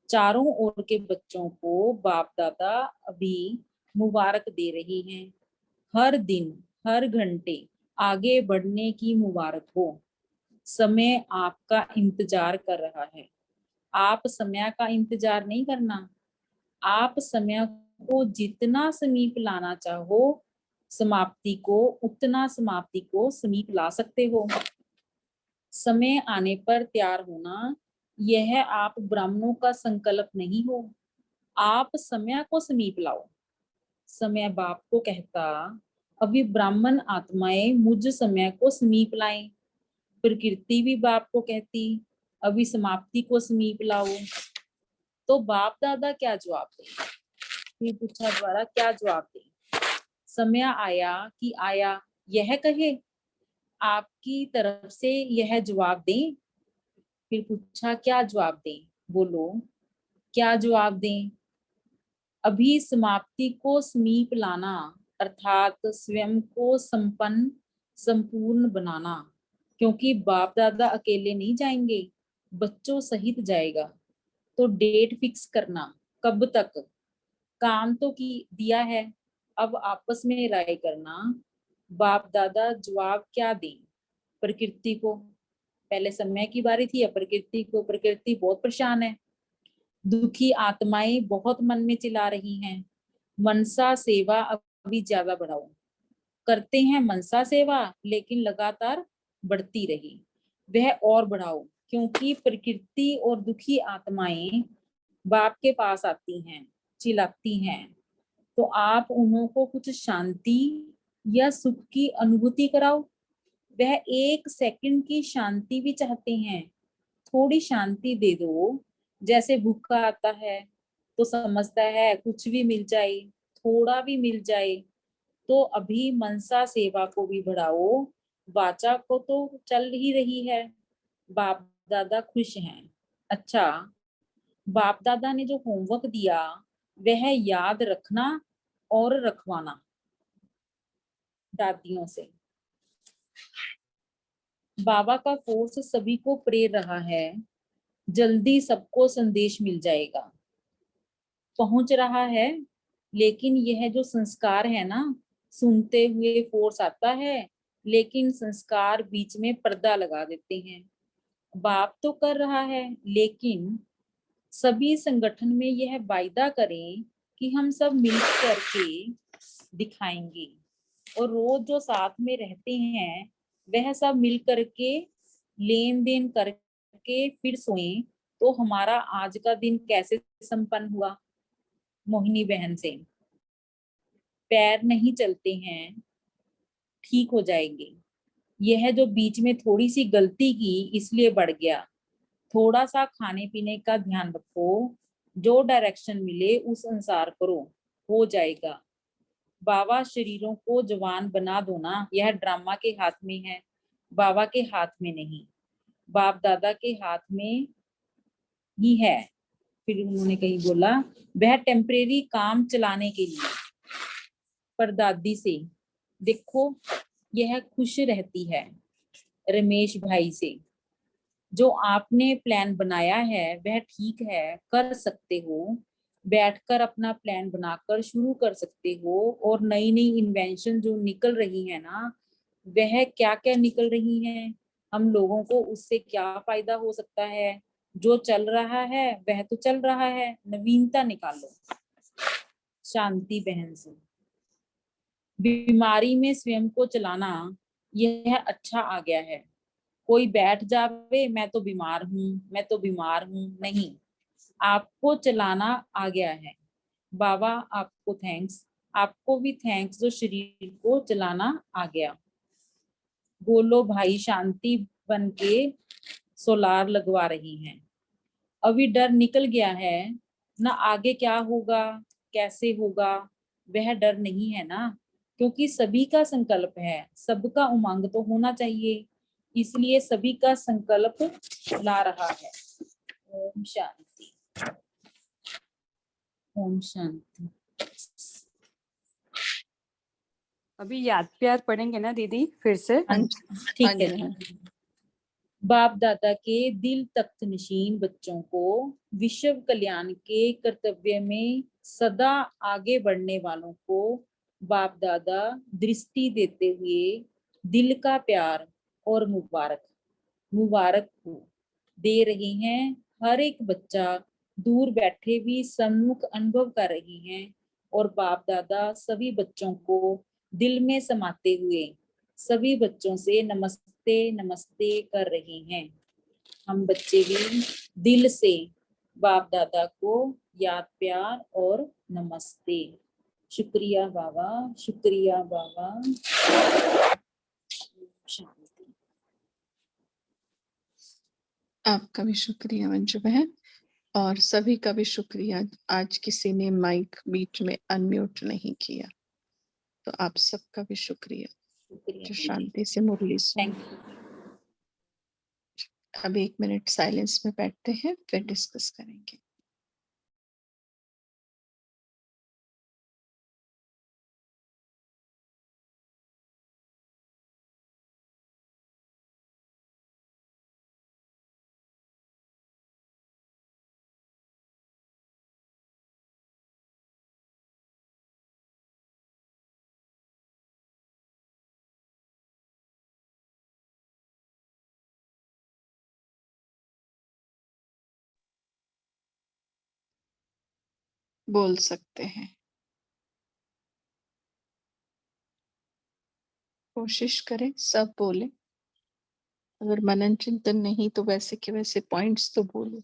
चारों ओर के बच्चों को बाप दादा अभी मुबारक दे रही हैं। हर दिन हर घंटे आगे बढ़ने की मुबारक हो। समय आपका इंतजार कर रहा है। आप समय का इंतजार नहीं करना। आप समय को जितना समीप लाना चाहो, समाप्ति को उतना समाप्ति को समीप ला सकते हो। समय आने पर तैयार होना, यह आप ब्राह्मणों का संकल्प नहीं हो। आप समय को समीप लाओ। समय बाप को कहता, अभी ब्राह्मण आत्माएं मुझ समय को समीप लाएं। प्रकृति भी बाप को कहती, अभी समाप्ति को समीप लाओ। तो बाप दादा क्या जवाब दे? फिर पूछा द्वारा क्या जवाब दे? समय आया कि आया यह कहे, आपकी तरफ से यह जवाब दें। फिर पूछा क्या जवाब दें? बोलो क्या जवाब दें? अभी समाप्ति को समीप लाना अर्थात स्वयं को संपन्न संपूर्ण बनाना, क्योंकि बाप दादा अकेले नहीं जाएंगे, बच्चों सहित जाएगा। तो डेट फिक्स करना, कब तक? काम तो की दिया है, अब आपस में राय करना। बाप दादा जवाब क्या दें? प्रकृति को, पहले समय की बारी थी, अब प्रकृति को। प्रकृति बहुत परेशान है, दुखी आत्माएं बहुत मन में चिल्ला रही हैं। मनसा सेवा अभी ज्यादा बढ़ाओ। करते हैं मनसा सेवा, लेकिन लगातार बढ़ती रही, वह और बढ़ाओ। क्योंकि प्रकृति और दुखी आत्माएं बाप के पास आती हैं, चिल्लाती हैं, तो आप उन्हों को कुछ शांति या सुख की अनुभूति कराओ। वह 1 सेकंड की शांति भी चाहते हैं, थोड़ी शांति दे दो। जैसे भूखा आता है तो समझता है कुछ भी मिल जाए, थोड़ा भी मिल जाए, तो अभी मनसा सेवा को भी बढ़ाओ, वाचा को तो चल ही रही है। बाप दादा खुश हैं। अच्छा, बाप दादा ने जो होमवर्क दिया वह याद रखना और रखवाना दादियों से। बाबा का फोर्स सभी को प्रेर रहा है, जल्दी सबको संदेश मिल जाएगा, पहुंच रहा है। लेकिन यह जो संस्कार है ना, सुनते हुए फोर्स आता है, लेकिन संस्कार बीच में पर्दा लगा देते हैं। बाप तो कर रहा है, लेकिन सभी संगठन में यह वायदा करें कि हम सब मिल करके दिखाएंगे, और रोज जो साथ में रहते हैं वह सब मिल करके लेन देन करके फिर सोएं, तो हमारा आज का दिन कैसे संपन्न हुआ। मोहिनी बहन से पैर नहीं चलते हैं, ठीक हो जाएंगे। यह जो बीच में थोड़ी सी गलती की इसलिए बढ़ गया, थोड़ा सा खाने पीने का ध्यान रखो, जो डायरेक्शन मिले उस अनुसार करो, हो जाएगा। बाबा शरीरों को जवान बना दो ना, यह ड्रामा के हाथ में है, बाबा के हाथ में नहीं, बाप दादा के हाथ में ही है। फिर उन्होंने कहीं बोला वह टेम्परेरी काम चलाने के लिए। पर दादी से देखो, यह खुश रहती है रमेश भाई से। जो आपने प्लान बनाया है वह ठीक है, कर सकते हो, बैठकर अपना प्लान बनाकर शुरू कर सकते हो। और नई नई इन्वेंशन जो निकल रही है ना, वह क्या क्या निकल रही हैं, हम लोगों को उससे क्या फायदा हो सकता है। जो चल रहा है वह तो चल रहा है, नवीनता निकालो। शांति बहन से, बीमारी में स्वयं को चलाना यह अच्छा आ गया है। कोई बैठ जावे मैं तो बीमार हूँ, मैं तो बीमार हूँ, नहीं, आपको चलाना आ गया है। बाबा आपको थैंक्स, आपको भी थैंक्स जो शरीर को चलाना आ गया। बोलो भाई, शांति बन के सोलार लगवा रही हैं। अभी डर निकल गया है ना, आगे क्या होगा कैसे होगा वह डर नहीं है ना, क्योंकि सभी का संकल्प है, सबका उमंग तो होना चाहिए, इसलिए सभी का संकल्प ला रहा है। ओम शांति, ओम शांति। अभी याद प्यार पढ़ेंगे ना दीदी फिर से? ठीक है। बाप दादा के दिल तख्त नशीन बच्चों को विश्व कल्याण के कर्तव्य में सदा आगे बढ़ने वालों को बाप दादा दृष्टि देते हुए दिल का प्यार और मुबारक हो दे रही हैं। हर एक बच्चा दूर बैठे भी सम्मुख अनुभव कर रही हैं, और बाप दादा सभी बच्चों को दिल में समाते हुए सभी बच्चों से नमस्ते नमस्ते कर रही हैं। हम बच्चे भी दिल से बाप दादा को याद प्यार और नमस्ते। शुक्रिया बाबा, शुक्रिया बाबा। शांति। आपका भी शुक्रिया मंजू बहन, और सभी का भी शुक्रिया। आज किसी ने माइक बीच में अनम्यूट नहीं किया, तो आप सबका भी शुक्रिया जो शांति से मुरली सुनी। अब 1 मिनट साइलेंस में बैठते हैं, फिर डिस्कस करेंगे। बोल सकते हैं, कोशिश करें सब बोले। अगर मनन चिंतन नहीं तो वैसे के वैसे पॉइंट्स तो बोलो।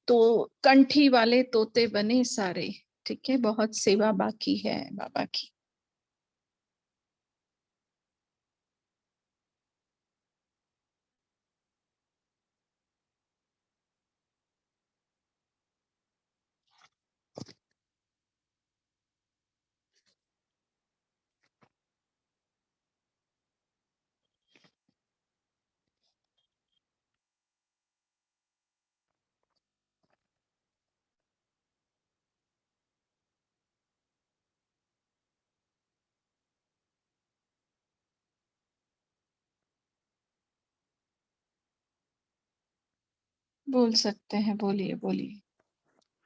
तो कंठी वाले तोते बने सारे, ठीक है, बहुत सेवा बाकी है बाबा की। बोल सकते हैं, बोलिए बोलिए।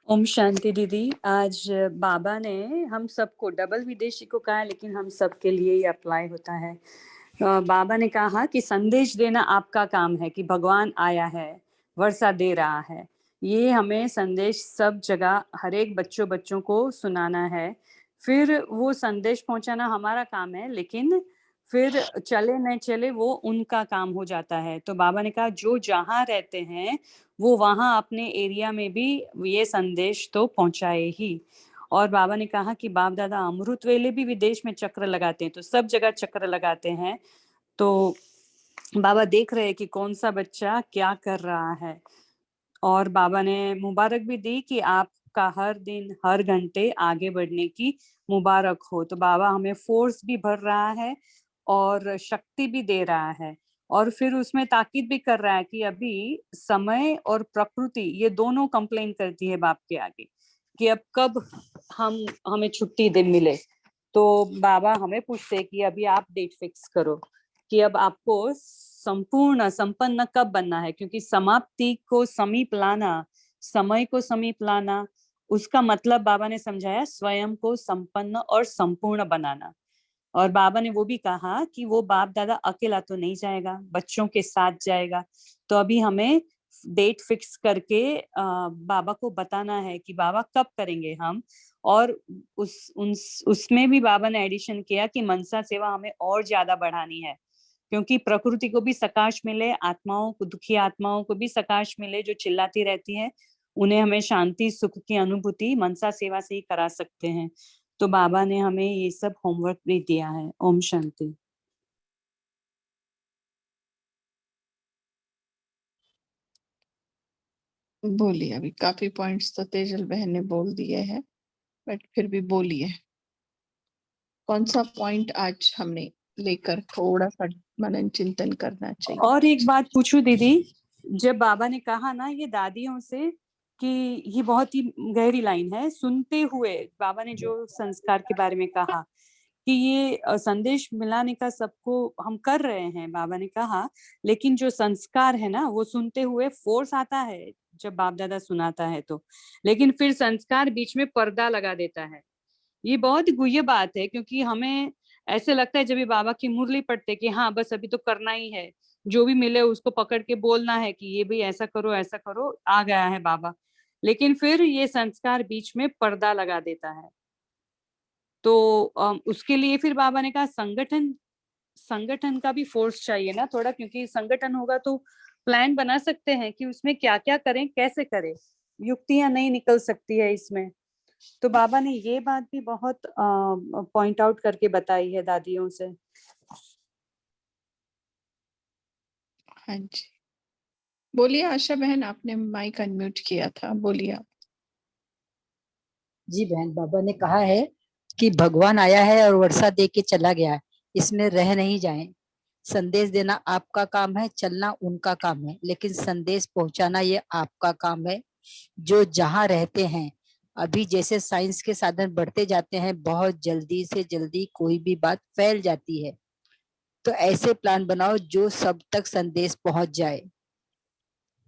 ओम शांति दीदी। आज बाबा ने हम सबको, डबल विदेशी को कहा है लेकिन हम सबके लिए ही अप्लाई होता है। बाबा ने कहा कि संदेश देना आपका काम है, कि भगवान आया है, वर्षा दे रहा है। ये हमें संदेश सब जगह हर एक बच्चों को सुनाना है। फिर वो संदेश पहुंचाना हमारा काम है, लेकिन फिर चले न चले वो उनका काम हो जाता है। तो बाबा ने कहा जो जहाँ रहते हैं वो वहाँ अपने एरिया में भी ये संदेश तो पहुंचाए ही। और बाबा ने कहा कि बाप दादा अमृत वेले भी विदेश में चक्र लगाते हैं, तो सब जगह चक्र लगाते हैं। तो बाबा देख रहे हैं कि कौन सा बच्चा क्या कर रहा है। और बाबा ने मुबारक भी दी कि आपका हर दिन हर घंटे आगे बढ़ने की मुबारक हो। तो बाबा हमें फोर्स भी भर रहा है और शक्ति भी दे रहा है, और फिर उसमें ताकीद भी कर रहा है कि अभी समय और प्रकृति ये दोनों कंप्लेन करती है बाप के आगे कि अब कब हमें छुट्टी दिन मिले। तो बाबा हमें पूछते कि अभी आप डेट फिक्स करो कि अब आपको संपूर्ण संपन्न कब बनना है, क्योंकि समाप्ति को समीप लाना, समय को समीप लाना, उसका मतलब बाबा ने समझाया स्वयं को संपन्न और संपूर्ण बनाना। और बाबा ने वो भी कहा कि वो बाप दादा अकेला तो नहीं जाएगा, बच्चों के साथ जाएगा। तो अभी हमें डेट फिक्स करके बाबा को बताना है कि बाबा कब करेंगे हम। और उसमें भी बाबा ने एडिशन किया कि मनसा सेवा हमें और ज्यादा बढ़ानी है, क्योंकि प्रकृति को भी सकाश मिले, आत्माओं को, दुखी आत्माओं को भी सकाश मिले जो चिल्लाती रहती है, उन्हें हमें शांति सुख की अनुभूति मनसा सेवा से ही करा सकते हैं। तो बाबा ने हमें ये सब होमवर्क भी दिया है। ओम शांति। बोलिए, अभी काफी पॉइंट्स तो तेजल बहन ने बोल दिए हैं, बट फिर भी बोलिए कौन सा पॉइंट आज हमने लेकर थोड़ा सा मनन चिंतन करना चाहिए। और एक बात पूछूं दीदी, जब बाबा ने कहा ना ये दादियों से, कि ये बहुत ही गहरी लाइन है, सुनते हुए बाबा ने जो संस्कार के बारे में कहा कि ये संदेश मिलाने का सबको हम कर रहे हैं, बाबा ने कहा, लेकिन जो संस्कार है ना वो सुनते हुए फोर्स आता है जब बाप दादा सुनाता है तो, लेकिन फिर संस्कार बीच में पर्दा लगा देता है। ये बहुत गुह्य बात है, क्योंकि हमें ऐसे लगता है जब भी बाबा की मुरली पढ़ते कि हाँ बस अभी तो करना ही है, जो भी मिले उसको पकड़ के बोलना है कि ये भी ऐसा करो, आ गया है बाबा। लेकिन फिर ये संस्कार बीच में पर्दा लगा देता है। तो उसके लिए फिर बाबा ने कहा संगठन का भी फोर्स चाहिए ना थोड़ा, क्योंकि संगठन होगा तो प्लान बना सकते हैं कि उसमें क्या क्या करें, कैसे करें, युक्तियां नहीं निकल सकती है इसमें। तो बाबा ने ये बात भी बहुत पॉइंट आउट करके बताई है दादियों से। हाँ जी, बोलिए आशा बहन, आपने माइक अनम्यूट किया था, बोलिए आप। जी बहन, बाबा ने कहा है कि भगवान आया है और वर्षा दे के चला गया है, इसमें रह नहीं जाएं। संदेश देना आपका काम है, चलना उनका काम है, लेकिन संदेश पहुंचाना ये आपका काम है जो जहां रहते हैं। अभी जैसे साइंस के साधन बढ़ते जाते हैं, बहुत जल्दी से जल्दी कोई भी बात फैल जाती है, तो ऐसे प्लान बनाओ जो सब तक संदेश पहुंच जाए।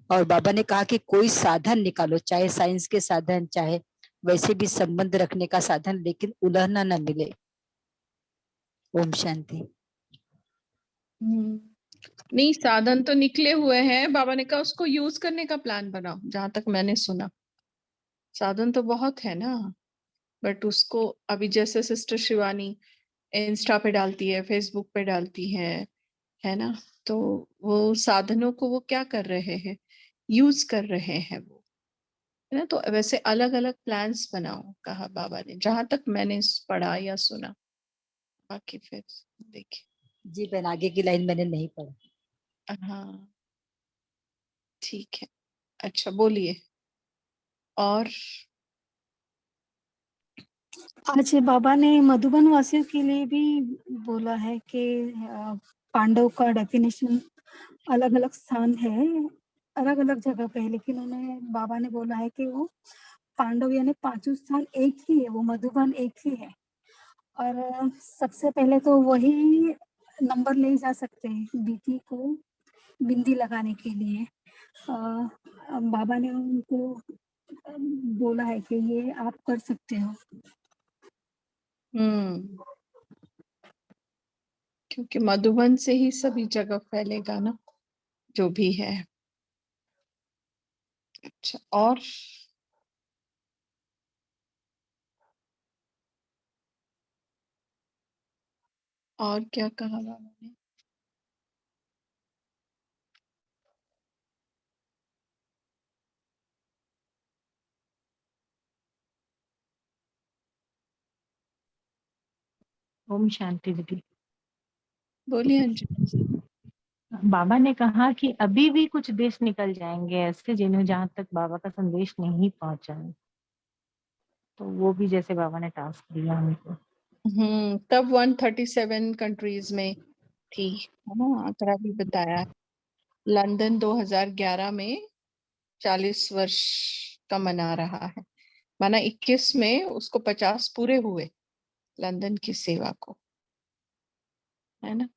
और बाबा ने कहा कि कोई साधन निकालो, चाहे साइंस के साधन, चाहे वैसे भी संबंध रखने का साधन, लेकिन उलझना न मिले। ओम शांति। नहीं, साधन तो निकले हुए हैं, बाबा ने कहा उसको यूज करने का प्लान बनाओ। जहां तक मैंने सुना साधन तो बहुत है ना, बट उसको अभी जैसे सिस्टर शिवानी इंस्टा पे डालती है, फेसबुक पे डालती है, है ना। तो वो साधनों को वो क्या कर रहे हैं, यूज कर रहे हैं वो, है ना। तो वैसे अलग अलग प्लान्स बनाओ कहा बाबा ने, जहां तक मैंने पढ़ा या सुना। बाकी फिर देखिए। जी बहन, आगे की लाइन मैंने नहीं पढ़ी। हाँ ठीक है, अच्छा बोलिए। और आज बाबा ने मधुबन वासियों के लिए भी बोला है कि पांडव का डेफिनेशन अलग अलग स्थान है, अलग अलग जगह पे है, लेकिन उन्हें बाबा ने बोला है कि वो पांडव यानी पांचों स्थान एक ही है, वो मधुबन एक ही है। और सबसे पहले तो वही नंबर ले जा सकते हैं बीती को बिंदी लगाने के लिए। बाबा ने उनको बोला है कि ये आप कर सकते हो। क्योंकि मधुबन से ही सभी जगह फैलेगा ना, जो भी है। अच्छा, और क्या कहा बाबा ने? ओम शांति दीदी। बोलिए अंजलि। बाबा ने कहा कि अभी भी कुछ देश निकल जाएंगे ऐसे जिन्हें जहां तक बाबा का संदेश नहीं पहुंचा है, तो वो भी जैसे बाबा ने टास्क दिया हमको। तब 137 कंट्रीज में थी, है ना, आंकड़ा भी बताया। लंदन 2011 में 40 वर्ष का मना रहा है, माना 21 में उसको 50 पूरे हुए लंदन की सेवा को, है ना।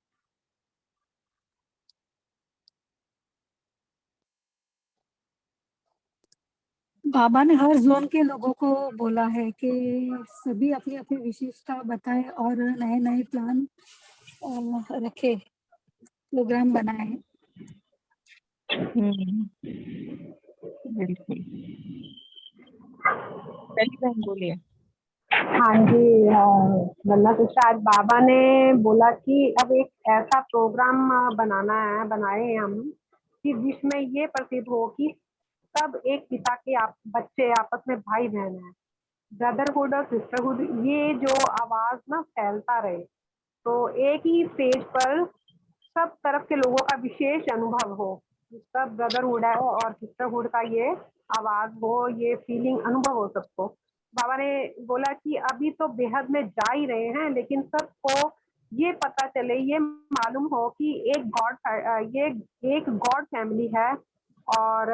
बाबा ने हर जोन के लोगों को बोला है कि सभी अपनी अपनी विशेषता बताएं और नए नए प्लान रखे, प्रोग्राम बनाए। बिल्कुल। पहली बहन बोलिए। हाँ जी, वरना तो शायद बाबा ने बोला कि अब एक ऐसा प्रोग्राम बनाना है, बनाए हैं हम कि जिसमें ये प्रतीत हो कि सब एक पिता के बच्चे आपस में भाई बहन हैं। ब्रदरहुड और सिस्टरहुड, ये जो आवाज ना फैलता रहे, तो एक ही स्टेज पर सब तरफ के लोगों का विशेष अनुभव हो, सब ब्रदरहुड है और सिस्टरहुड का ये आवाज हो, ये फीलिंग अनुभव हो सबको। बाबा ने बोला कि अभी तो बेहद में जा ही रहे हैं, लेकिन सबको ये पता चले, ये मालूम हो कि ये एक गॉड फैमिली है। और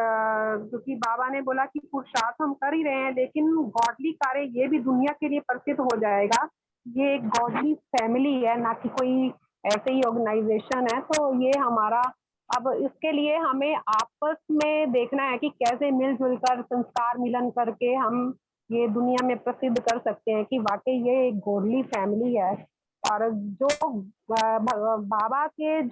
क्योंकि बाबा ने बोला कि पुरुषार्थ हम कर ही रहे हैं, लेकिन गॉडली कार्य ये भी दुनिया के लिए प्रसिद्ध हो जाएगा। ये एक गॉडली फैमिली है, ना कि कोई ऐसे ही ऑर्गेनाइजेशन है। तो ये हमारा, अब इसके लिए हमें आपस में देखना है कि कैसे मिलजुल कर संस्कार मिलन करके हम ये दुनिया में प्रसिद्ध कर सकते हैं कि वाकई ये एक गॉडली फैमिली है। और जो बाबा के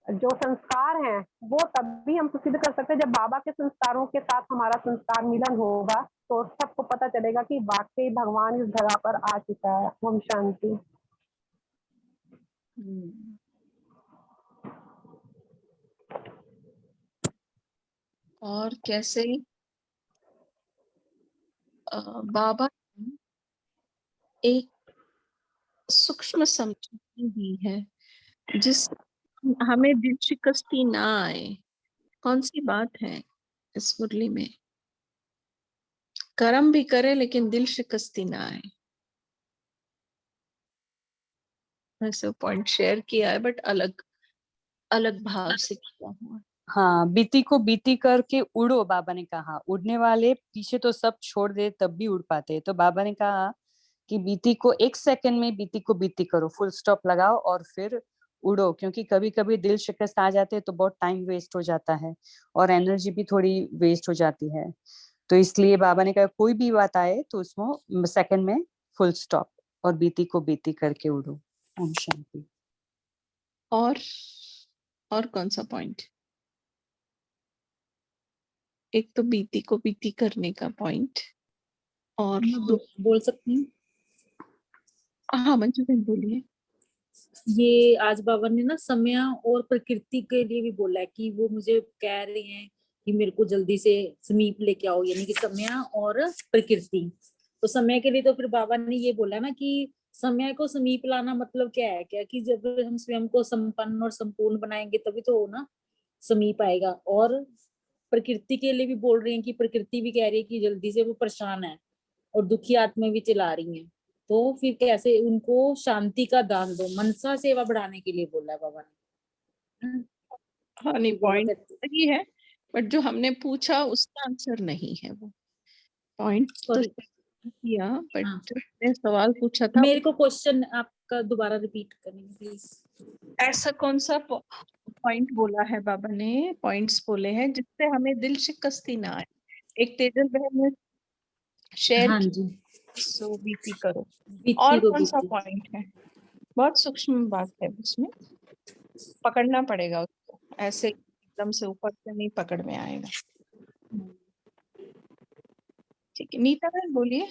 जो संस्कार हैं वो तभी हम प्रसिद्ध कर सकते हैं जब बाबा के संस्कारों के साथ हमारा संस्कार मिलन होगा, तो सबको पता चलेगा कि वाकई भगवान इस धरा पर आ चुका है। ओम शांति। और कैसे बाबा एक सूक्ष्म समझाई दी है जिस हमें दिल शिकस्ती ना आए। कौन सी बात है इस मुरली में? कर्म भी करे लेकिन दिल शिकस्ती ना आए। वैसे पॉइंट शेयर किया है बट अलग अलग भाव से किया हुआ। हाँ, बीती को बीती करके उड़ो, बाबा ने कहा। उड़ने वाले पीछे तो सब छोड़ दे तब भी उड़ पाते। तो बाबा ने कहा कि बीती को 1 सेकंड में बीती को बीती करो, फुल स्टॉप लगाओ और फिर उड़ो। क्योंकि कभी कभी दिल शिकस्त आ जाते हैं तो बहुत टाइम वेस्ट हो जाता है और एनर्जी भी थोड़ी वेस्ट हो जाती है। तो इसलिए बाबा ने कहा कोई भी बात आए तो उसमें सेकंड में फुल स्टॉप और बीती को बीती करके उड़ो। ओम शांति। और कौन सा पॉइंट? एक तो बीती को बीती करने का पॉइंट, और बोल सकती हूँ। हाँ मंजू बहन बोलिए। ये आज बाबा ने ना समय और प्रकृति के लिए भी बोला है कि वो मुझे कह रहे हैं कि मेरे को जल्दी से समीप लेके आओ, यानी कि समय और प्रकृति। तो समय के लिए तो फिर बाबा ने ये बोला ना कि समय को समीप लाना मतलब क्या है, क्या कि जब हम स्वयं को संपन्न और संपूर्ण बनाएंगे तभी तो ना समीप आएगा। और प्रकृति के लिए भी बोल रहे हैं कि प्रकृति भी कह रही है कि जल्दी से वो परेशान है और दुखी आत्मा भी चिल्ला रही हैं, तो फिर कैसे उनको शांति का दान दो, मनसा सेवा बढ़ाने के लिए बोला है बाबा ने। हाँ नहीं, पॉइंट सही है, बट जो हमने पूछा उसका आंसर नहीं है वो। पॉइंट तो किया, बट जो हमने सवाल पूछा था मेरे को क्वेश्चन आपका दोबारा रिपीट करेंगे प्लीज। ऐसा कौन सा पॉइंट बोला है बाबा ने, पॉइंट्स बोले हैं जिससे हमें दिल शिकस्ती ना आए। एक तेजल बहन ने शेयर हाँ की, जी, सो बीपी करो। बीपी और को कौन सा बीपी। पॉइंट है? बहुत सूक्ष्म बात है उसमें, पकड़ना पड़ेगा उसको, ऐसे एकदम से ऊपर से नहीं पकड़ में आएगा। ठीक है, नीता बहन बोलिए।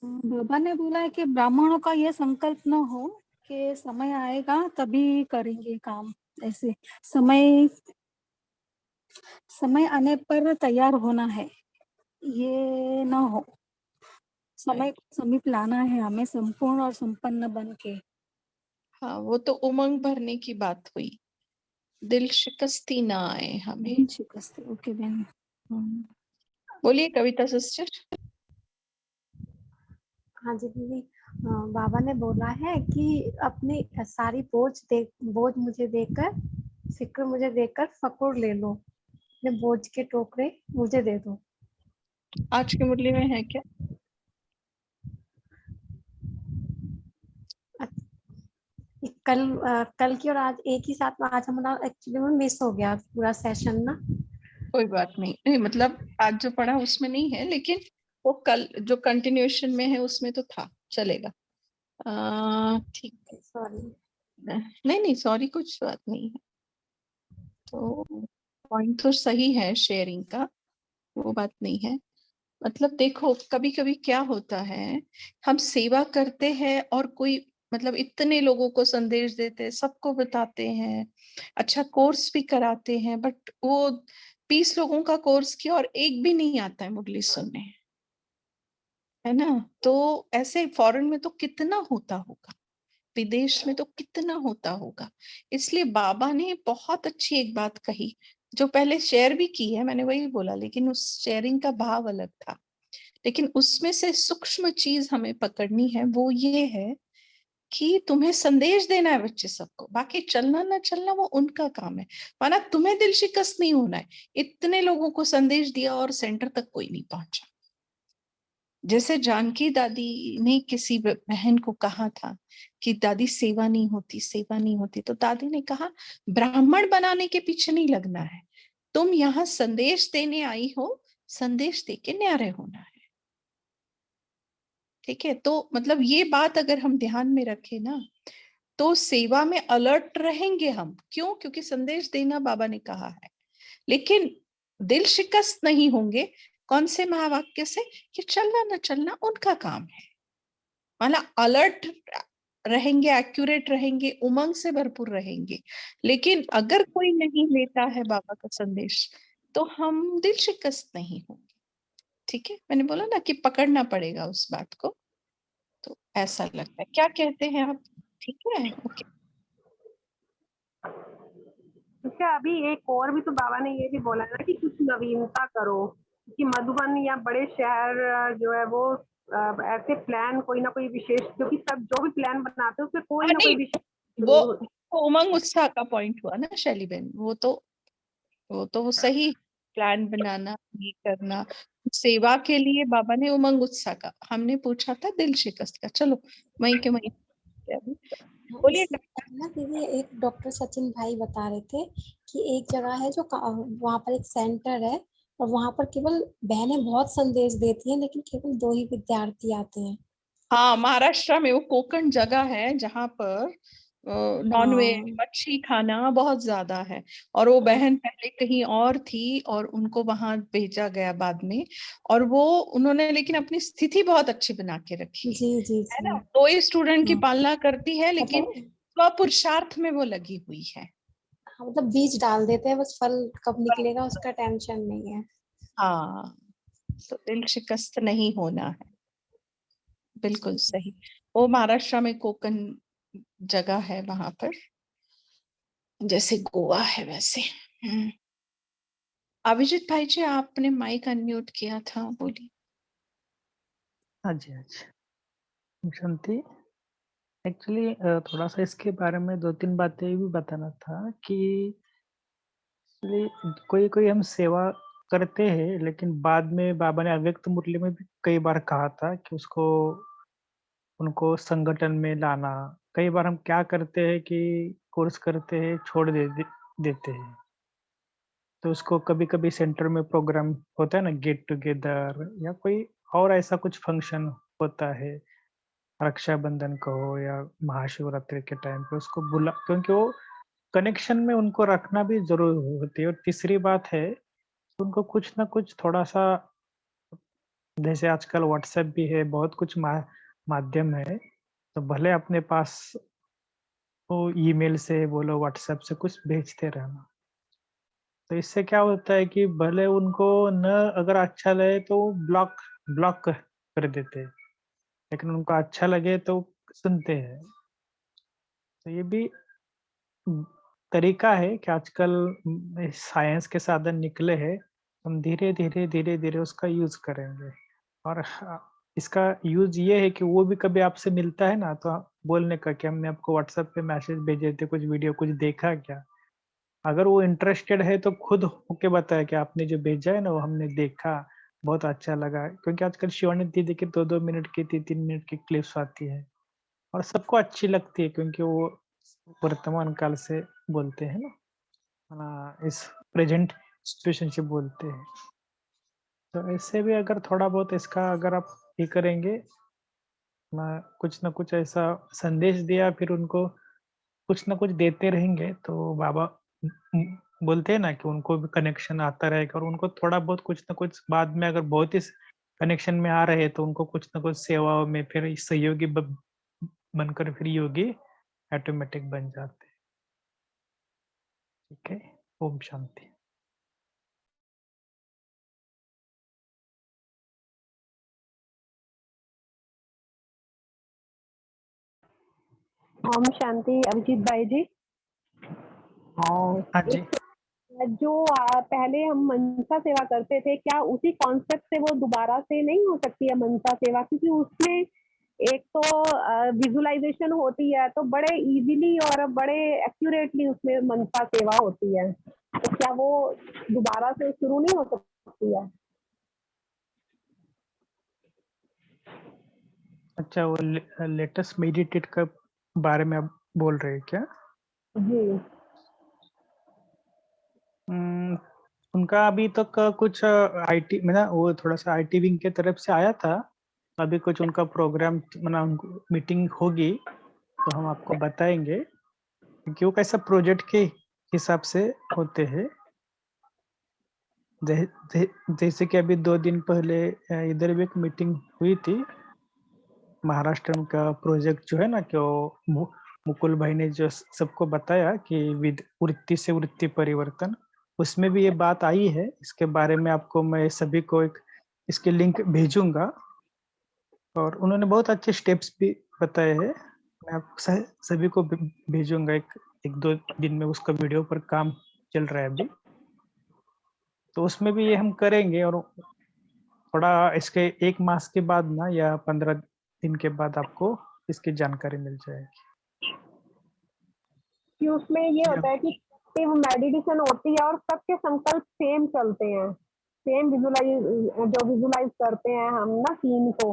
बाबा ने बोला है कि ब्राह्मणों का यह संकल्प न हो कि समय आएगा तभी करेंगे काम, ऐसे समय आने पर तैयार होना है, ये ना हो। समय को समीप लाना है हमें संपूर्ण और संपन्न बन के। हाँ, वो तो उमंग भरने की बात हुई, दिल शिकस्ती ना आए हमें। दिल शिकस्ती, ओके बहन। बोलिए कविता सिस्टर। हाँ जी दीदी, बाबा ने बोला है कि अपनी सारी बोझ मुझे देकर, फिक्र मुझे देकर फकुर ले लो, अपने बोझ के टोकरे मुझे दे दो। आज की मुरली में है क्या? कल की और आज एक ही साथ में, आज हमारा एक्चुअली में मिस हो गया पूरा सेशन ना। कोई बात नहीं, नहीं मतलब आज जो पढ़ा उसमें नहीं है, लेकिन वो कल जो कंटिन्यूएशन में है उसमें तो था, चलेगा। ठीक है, सॉरी। नहीं नहीं सॉरी, कुछ बात नहीं है। तो पॉइंट तो सही है शेयरिंग का, वो बात नहीं है। मतलब देखो कभी कभी क्या होता है, हम सेवा करते हैं और कोई मतलब इतने लोगों को संदेश देते हैं, सबको बताते हैं, अच्छा कोर्स भी कराते हैं, बट वो 20 लोगों का कोर्स किया और एक भी नहीं आता है मुरली सुनने, है ना। तो ऐसे फॉरेन में तो कितना होता होगा, विदेश में तो कितना होता होगा। इसलिए बाबा ने बहुत अच्छी एक बात कही, जो पहले शेयर भी की है मैंने, वही बोला, लेकिन उस शेयरिंग का भाव अलग था। लेकिन उसमें से सूक्ष्म चीज हमें पकड़नी है, वो ये है कि तुम्हें संदेश देना है बच्चे सबको, बाकी चलना ना चलना वो उनका काम है। माना तुम्हें दिल शिकस्त नहीं होना है। इतने लोगों को संदेश दिया और सेंटर तक कोई नहीं पहुंचा। जैसे जानकी दादी ने किसी बहन को कहा था कि दादी सेवा नहीं होती, सेवा नहीं होती, तो दादी ने कहा ब्राह्मण बनाने के पीछे नहीं लगना है, तुम यहाँ संदेश देने आई हो, संदेश दे के न्यारे होना है। ठीक है, तो मतलब ये बात अगर हम ध्यान में रखें ना, तो सेवा में अलर्ट रहेंगे हम। क्यों? क्योंकि संदेश देना बाबा ने कहा है, लेकिन दिल शिकस्त नहीं होंगे। कौन से महावाक्य से? कि चलना न चलना उनका काम है। मतलब अलर्ट रहेंगे, एक्यूरेट रहेंगे, उमंग से भरपूर रहेंगे। लेकिन अगर कोई नहीं लेता है बाबा का संदेश, तो हम दिल शिकस्त नहीं होंगे। ठीक है, मैंने बोला ना कि पकड़ना पड़ेगा उस बात को, तो ऐसा लगता है। क्या कहते हैं आप? ठीक है, ओके। अच्छा, अभी एक और भी तो बाबा ने ये भी बोला ना कि कुछ नवीनता करो, कि मधुबन या बड़े शहर जो है वो ऐसे प्लान कोई ना कोई विशेष, क्योंकि सब जो भी प्लान बनाते हैं उसमें कोई ना कोई विशेष वो उमंग उत्साह का पॉइंट हुआ ना शैली बहन, वो तो वो सही प्लान बनाना, ये करना, सेवा के लिए बाबा ने उमंग उत्साह का, हमने पूछा था दिल शिकस्त का। चलो वहीं के वहीं बोलिए। ना दीदी, एक डॉक्टर सचिन भाई बता रहे थे कि एक जगह है जो वहाँ पर एक सेंटर है और वहाँ पर केवल बहनें बहुत संदेश देती हैं, लेकिन केवल 2 ही विद्यार्थी आते हैं। हाँ, महाराष्ट्र में वो कोकण जगह है जहाँ पर नॉनवेज हाँ मच्छी खाना बहुत ज्यादा है। और वो बहन पहले कहीं और थी और उनको वहां भेजा गया बाद में, और वो उन्होंने लेकिन अपनी स्थिति बहुत अच्छी बना के रखी जी जी है जी। ना। दो ही स्टूडेंट की हाँ पालना करती है, लेकिन मतलब स्वपुरुषार्थ में वो लगी हुई है। हाँ, मतलब बीज डाल देते हैं, बस फल कब निकलेगा उसका टेंशन नहीं है। हाँ, तो दिल शिकस्त नहीं होना है। बिल्कुल सही। वो महाराष्ट्र में कोकण जगह है वहां पर, जैसे गोवा है वैसे। अभिजीत भाई जी, आपने माइक अनम्यूट किया था, बोलिए। हाँ जी, हाँ जी। शांति, एक्चुअली थोड़ा सा इसके बारे में 2-3 बातें भी बताना था कि एक्चुअली कोई हम सेवा करते हैं, लेकिन बाद में बाबा ने अव्यक्त मुरली में भी कई बार कहा था कि उसको उनको संगठन में लाना। कई बार हम क्या करते हैं कि कोर्स करते हैं, छोड़ देते हैं। तो उसको कभी-कभी सेंटर में प्रोग्राम होता है ना, गेट टुगेदर या कोई और ऐसा कुछ फंक्शन होता है, रक्षाबंधन का हो या महाशिवरात्रि के टाइम पे उसको बुला, क्योंकि वो कनेक्शन में उनको रखना भी ज़रूरी होती है। और तीसरी बात है, उनको कुछ ना कुछ थोड़ा-सा, जैसे आजकल व्हाट्सएप भी है, बहुत कुछ माध्यम है, तो भले अपने पास वो ईमेल से बोलो, व्हाट्सएप से कुछ भेजते रहना। तो इससे क्या होता है कि भले उनको न अगर अच्छा लगे तो ब्लॉक ब्लॉक कर देते हैं, लेकिन उनको अच्छा लगे तो सुनते हैं। तो ये भी तरीका है कि आजकल साइंस के साधन निकले हैं, हम धीरे-धीरे उसका यूज़ करेंगे। और इसका यूज़ ये है कि वो भी कभी आपसे मिलता है ना, तो बोलने का कि हमने आपको व्हाट्सएप पे मैसेज भेजे थे, कुछ वीडियो कुछ देखा क्या? अगर वो इंटरेस्टेड है तो खुद होके बताए कि आपने जो भेजा है ना वो हमने देखा, बहुत अच्छा लगा। क्योंकि आजकल शिवानी दीदी की 2-2 मिनट की, 3-3 मिनट की क्लिप्स आती है और सबको अच्छी लगती है, क्योंकि वो वर्तमान काल से बोलते हैं ना, इस प्रेजेंट सिचुएशन से बोलते हैं। तो ऐसे भी अगर थोड़ा बहुत इसका अगर आप ये करेंगे, कुछ ना कुछ ऐसा संदेश दिया, फिर उनको कुछ ना कुछ देते रहेंगे, तो बाबा बोलते हैं ना कि उनको भी कनेक्शन आता रहेगा, और उनको थोड़ा बहुत कुछ ना कुछ बाद में अगर बहुत ही कनेक्शन में आ रहे हैं, तो उनको कुछ ना कुछ सेवाओं में फिर सहयोगी बनकर फिर योगी ऑटोमेटिक बन जाते हैं। ठीक है, ओम शांति। ओम शांति अभिजीत भाई जी। हाँ जी। जो पहले हम मनसा सेवा करते थे, क्या उसी कॉन्सेप्ट से वो दोबारा से नहीं हो सकती है मनसा सेवा? क्योंकि उसमें एक तो विजुअलाइजेशन होती है, तो बड़े इजीली और बड़े एक्यूरेटली उसमें मनसा सेवा होती है, तो क्या वो दोबारा से शुरू नहीं हो सकती है? अच्छा, वो लेटेस्ट मेडिटेट का बारे में आप बोल रहे हैं क्या? जी। उनका अभी तक कुछ आईटी में ना, वो थोड़ा सा आईटी विंग की तरफ से आया था। अभी कुछ उनका प्रोग्राम मीटिंग होगी तो हम आपको बताएंगे, क्योंकि वो कैसा प्रोजेक्ट के हिसाब से होते हैं। जैसे कि अभी 2 दिन पहले इधर भी एक मीटिंग हुई थी, महाराष्ट्र का प्रोजेक्ट जो है ना, कि वो मुकुल भाई ने जो सबको बताया कि वृत्ति से वृत्ति परिवर्तन, उसमें भी ये बात आई है। इसके बारे में आपको मैं सभी को एक इसके लिंक भेजूंगा, और उन्होंने बहुत अच्छे स्टेप्स भी बताए हैं। मैं आप सभी को भेजूंगा, एक 2 दिन में उसका वीडियो पर काम चल रहा है अभी, तो उसमें भी ये हम करेंगे। और थोड़ा इसके 1 मास के बाद ना, या 15 दिन के बाद आपको इसकी जानकारी मिल जाएगी कि उसमें ये कि होता है कि मेडिटेशन होती है और सबके संकल्प सेम चलते हैं, सेम विजुलाइज करते हैं हम ना सीन को,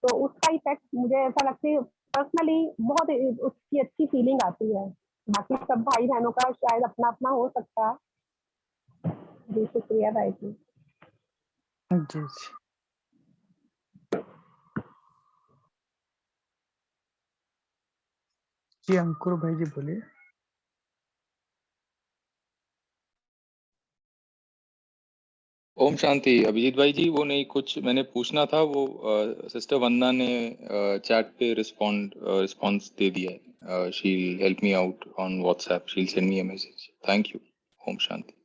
तो उसका इफेक्ट मुझे ऐसा लगता है पर्सनली बहुत उसकी अच्छी फीलिंग आती है। बाकी सब भाई बहनों का शायद अपना अपना हो सकता है। जी शुक्रिया भाई जी। जी जी। जी अंकुर भाई जी बोलिए। ओम शांति। अभिजीत भाई जी, वो नहीं, कुछ मैंने पूछना था, वो सिस्टर वंदना ने चैट पे रिस्पॉन्स दे दिया है। She help me out on WhatsApp, she send me a message. Thank you. ओम शांति।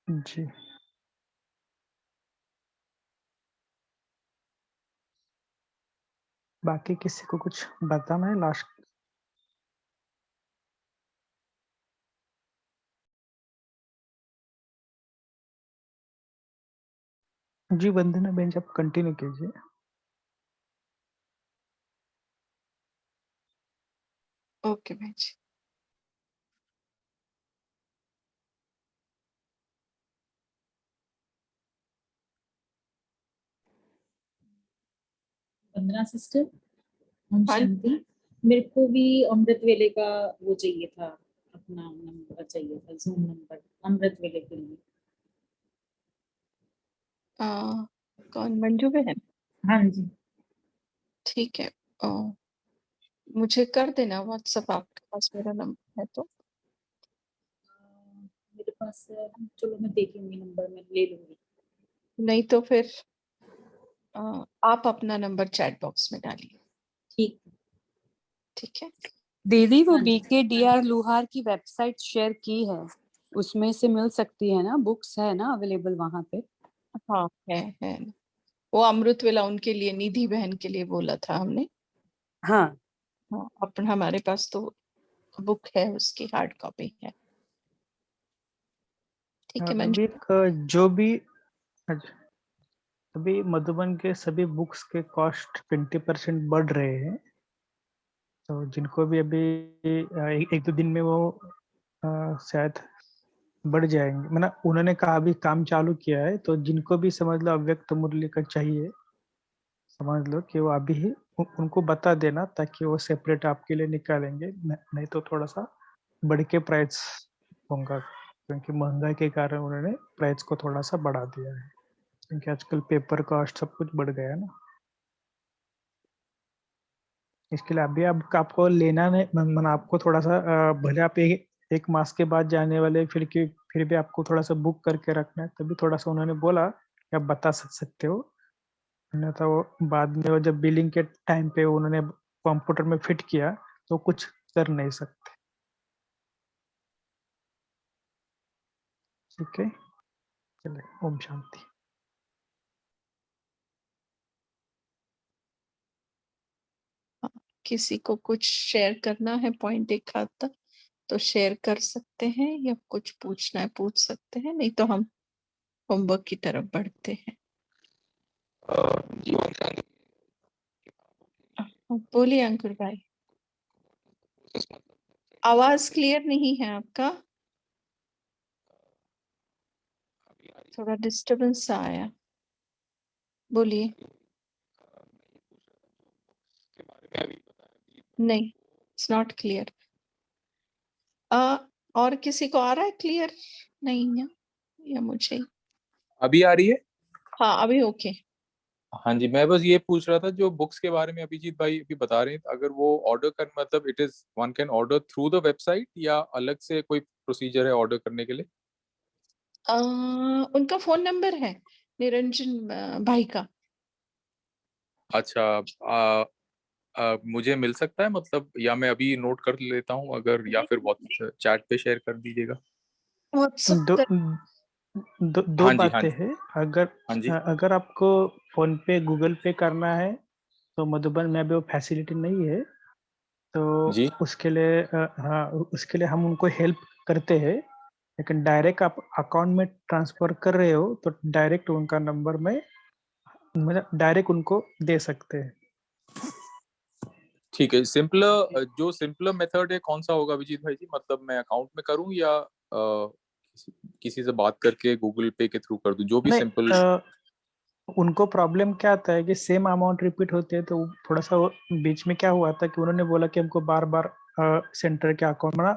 जी बाकी किसी को कुछ बताना है लास्ट? जी वंदना बेंच आप कंटिन्यू कीजिए। ओके भाई जी। वंदना सिस्टर, ओम हाँ शांति। मेरे को भी अमृत वेले का वो चाहिए था, अपना नंबर चाहिए था, जूम नंबर अमृत वेले के लिए। कौन? मंजू बहन? हाँ जी। ठीक है। मुझे कर देना व्हाट्सएप, आपके पास मेरा नंबर है तो। मेरे पास चलो मैं देखूंगी, नंबर मैं ले लूंगी। नहीं तो फिर आप अपना नंबर चैट बॉक्स में डालिए। ठीक ठीक है। दीदी वो हाँ जी। BKDR लोहार की वेबसाइट शेयर की है, उसमें से मिल सकती है ना, बुक्स है ना अवेलेबल वहां पे? हाँ है। वो अमृत वेला उनके लिए, निधि बहन के लिए बोला था हमने। हाँ हाँ, अपन हमारे पास तो बुक है, उसकी हार्ड कॉपी है। ठीक है मंजू। अभी जो भी अच्छा, अभी मधुबन के सभी बुक्स के कॉस्ट 20% बढ़ रहे हैं, तो जिनको भी अभी एक दो दिन में वो शायद बढ़ जाएंगे। मतलब उन्होंने कहा अभी काम चालू किया है, तो जिनको भी समझ लो अव्यक्त मूल्य का चाहिए, समझ लो कि वो अभी ही उनको बता देना, ताकि वो सेपरेट आपके लिए निकालेंगे। नहीं तो थोड़ा सा बढ़ के प्राइस होगा, क्योंकि महंगाई के कारण उन्होंने प्राइस को थोड़ा सा बढ़ा दिया है, क्योंकि आजकल पेपर कॉस्ट सब कुछ बढ़ गया है ना। इसके लिए अभी अब आपको लेना नहीं, मतलब आपको थोड़ा सा भले आप एक मास के बाद जाने वाले, फिर भी आपको थोड़ा सा बुक करके रखना है। तभी थोड़ा सा उन्होंने बोला कि आप बता सकते हो, अन्यथा वो बाद में वो जब बिलिंग के टाइम पे उन्होंने कंप्यूटर में फिट किया तो कुछ कर नहीं सकते। ठीक है, चलिए ओम शांति। किसी को कुछ शेयर करना है पॉइंट एक हाथ तक तो शेयर कर सकते हैं, या कुछ पूछना है पूछ सकते हैं, नहीं तो हम होमवर्क की तरफ बढ़ते हैं। बोलिए अंकुर भाई। आवाज क्लियर नहीं है आपका, थोड़ा डिस्टरबेंस सा आया। बोलिए। नहीं, इट्स नॉट क्लियर। और किसी को आ रहा है क्लियर? नहीं है या मुझे? अभी आ रही है? हाँ अभी ओके। हाँ जी, मैं बस ये पूछ रहा था, जो बुक्स के बारे में अभिजीत भाई अभी बता रहे हैं, अगर वो ऑर्डर कर, मतलब it is one can order through the website, या अलग से कोई प्रोसीजर है ऑर्डर करने के लिए? उनका फोन नंबर है, निरंजन भाई का। अच्छा। मुझे मिल सकता है, मतलब, या मैं अभी नोट कर लेता हूँ अगर, या फिर व्हाट्सएप चैट पे शेयर कर दीजिएगा। व्हाट्सएप दो, कर। दो हाँ जी, हाँ बातें जी, हैं। हाँ जी। अगर आपको फोन पे गूगल पे करना है तो मधुबन में अभी वो फैसिलिटी नहीं है, तो जी। उसके लिए हाँ, उसके लिए हम उनको हेल्प करते हैं। लेकिन डायरेक्ट आप अकाउंट में ट्रांसफर कर रहे हो तो डायरेक्ट उनका नंबर में, मतलब डायरेक्ट उनको दे सकते हैं। ठीक है। सिंपलर, जो सिंपलर मेथड है कौन सा होगा अभिजीत भाई जी? मतलब मैं अकाउंट में करूं, या किसी से बात करके गूगल पे के थ्रू कर दूं, जो भी नहीं, सिंपल। उनको प्रॉब्लम क्या आता है कि सेम अमाउंट रिपीट होते हैं, तो थोड़ा सा बीच में क्या हुआ था कि उन्होंने बोला कि हमको बार बार सेंटर के अकाउंट में,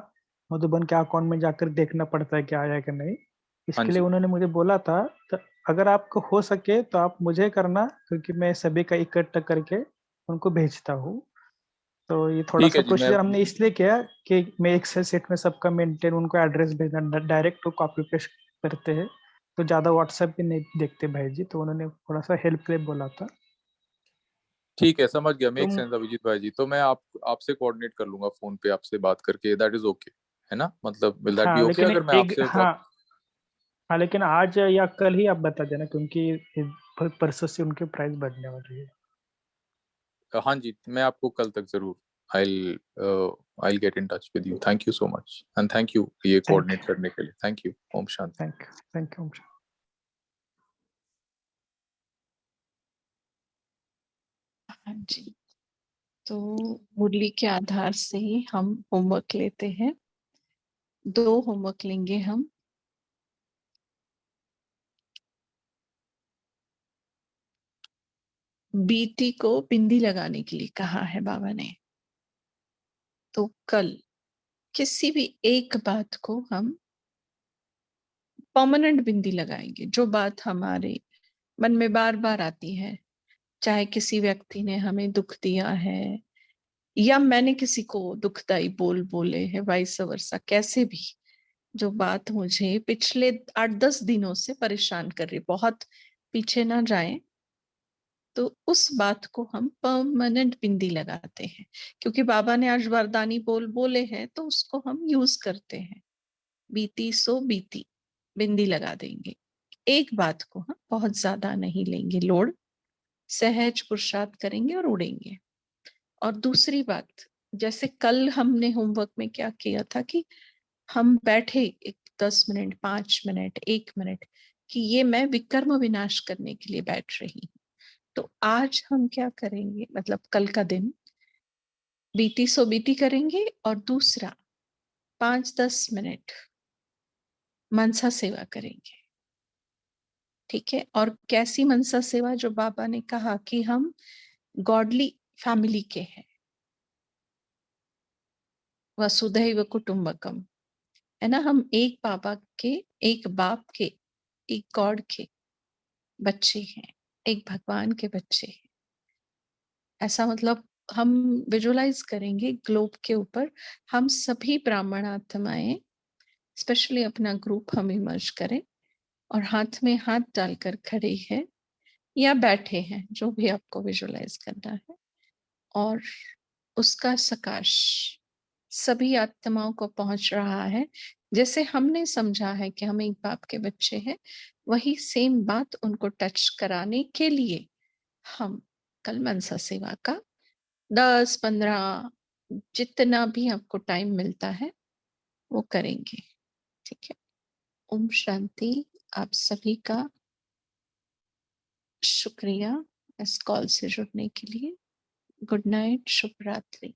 मधुबन के अकाउंट में जाकर देखना पड़ता है कि आया कि नहीं। हाँ इसके लिए जी। उन्होंने मुझे बोला था, तो अगर आपको हो सके तो आप मुझे करना, क्योंकि मैं सभी का इकट्ठा करके उनको भेजता हूँ। तो ये थोड़ा ठीक सा है जी, मैं प्रोसीजर हमने इसलिए किया कि मैं एक्सेल शीट में सबका मेंटेन, उनको एड्रेस भेजना, डायरेक्ट तो कॉपी पेस्ट करते हैं तो ज़्यादा व्हाट्सएप भी नहीं देखते भाई जी, तो उन्होंने थोड़ा सा हेल्प के लिए बोला था। ठीक है, समझ गया, मेक तुम सेंस अभिजीत भाई जी। तो मैं आपसे कोऑर्डिनेट कर लूंगा फोन पे आपसे बात करके, दैट इज ओके, है ना? मतलब विल दैट बी हाँ ओके लेकिन अगर मैं एक आपसे हाँ हाँ लेकिन आज या कल ही आप बता देना, क्योंकि परसों से उनके प्राइस बढ़ने वाली है। हाँ जी, मैं आपको कल तक जरूर I'll get in touch with you. Thank you so much and thank you ये थैंक कोऑर्डिनेट यू, करने के लिए। Thank you. ओम शांति। Thank you. हाँ जी, तो मुरली के आधार से ही हम होमवर्क लेते हैं। 2 होमवर्क लेंगे हम। बीटी को बिंदी लगाने के लिए कहा है बाबा ने। तो कल किसी भी एक बात को हम परमानेंट बिंदी लगाएंगे, जो बात हमारे मन में बार बार आती है, चाहे किसी व्यक्ति ने हमें दुख दिया है या मैंने किसी को दुखदाई बोल बोले हैं, वाइस वर्सा, कैसे भी जो बात मुझे पिछले 8-10 दिनों से परेशान कर रही, बहुत पीछे ना जाएं, तो उस बात को हम परमानेंट बिंदी लगाते हैं, क्योंकि बाबा ने आज वरदानी बोल बोले हैं तो उसको हम यूज करते हैं। बीती सो बीती, बिंदी लगा देंगे। एक बात को हम बहुत ज्यादा नहीं लेंगे लोड, सहज पुरुषार्थ करेंगे और उड़ेंगे। और दूसरी बात, जैसे कल हमने होमवर्क में क्या किया था कि हम बैठे 10 मिनट, 5 मिनट, 1 मिनट, कि ये मैं विकर्म विनाश करने के लिए बैठ रही हूँ। तो आज हम क्या करेंगे, मतलब कल का दिन बीती सो बीती करेंगे और दूसरा 5-10 मिनट मनसा सेवा करेंगे। ठीक है? और कैसी मनसा सेवा, जो बाबा ने कहा कि हम गॉडली फैमिली के हैं, वसुधैव कुटुंबकम, है ना? हम एक बाबा के, एक बाप के, एक गॉड के बच्चे हैं, एक भगवान के बच्चे हैं। ऐसा मतलब हम विजुअलाइज करेंगे ग्लोब के ऊपर हम सभी ब्राह्मण आत्माएं, स्पेशली अपना ग्रुप हम इमर्ज करें और हाथ में हाथ डालकर खड़े हैं या बैठे हैं, जो भी आपको विजुअलाइज करना है, और उसका सकाश सभी आत्माओं को पहुंच रहा है। जैसे हमने समझा है कि हम एक बाप के बच्चे हैं, वही सेम बात उनको टच कराने के लिए हम कल मनसा सेवा का 10-15 जितना भी आपको टाइम मिलता है वो करेंगे। ठीक है? ओम शांति। आप सभी का शुक्रिया इस कॉल से जुड़ने के लिए। गुड नाइट, शुभ रात्रि।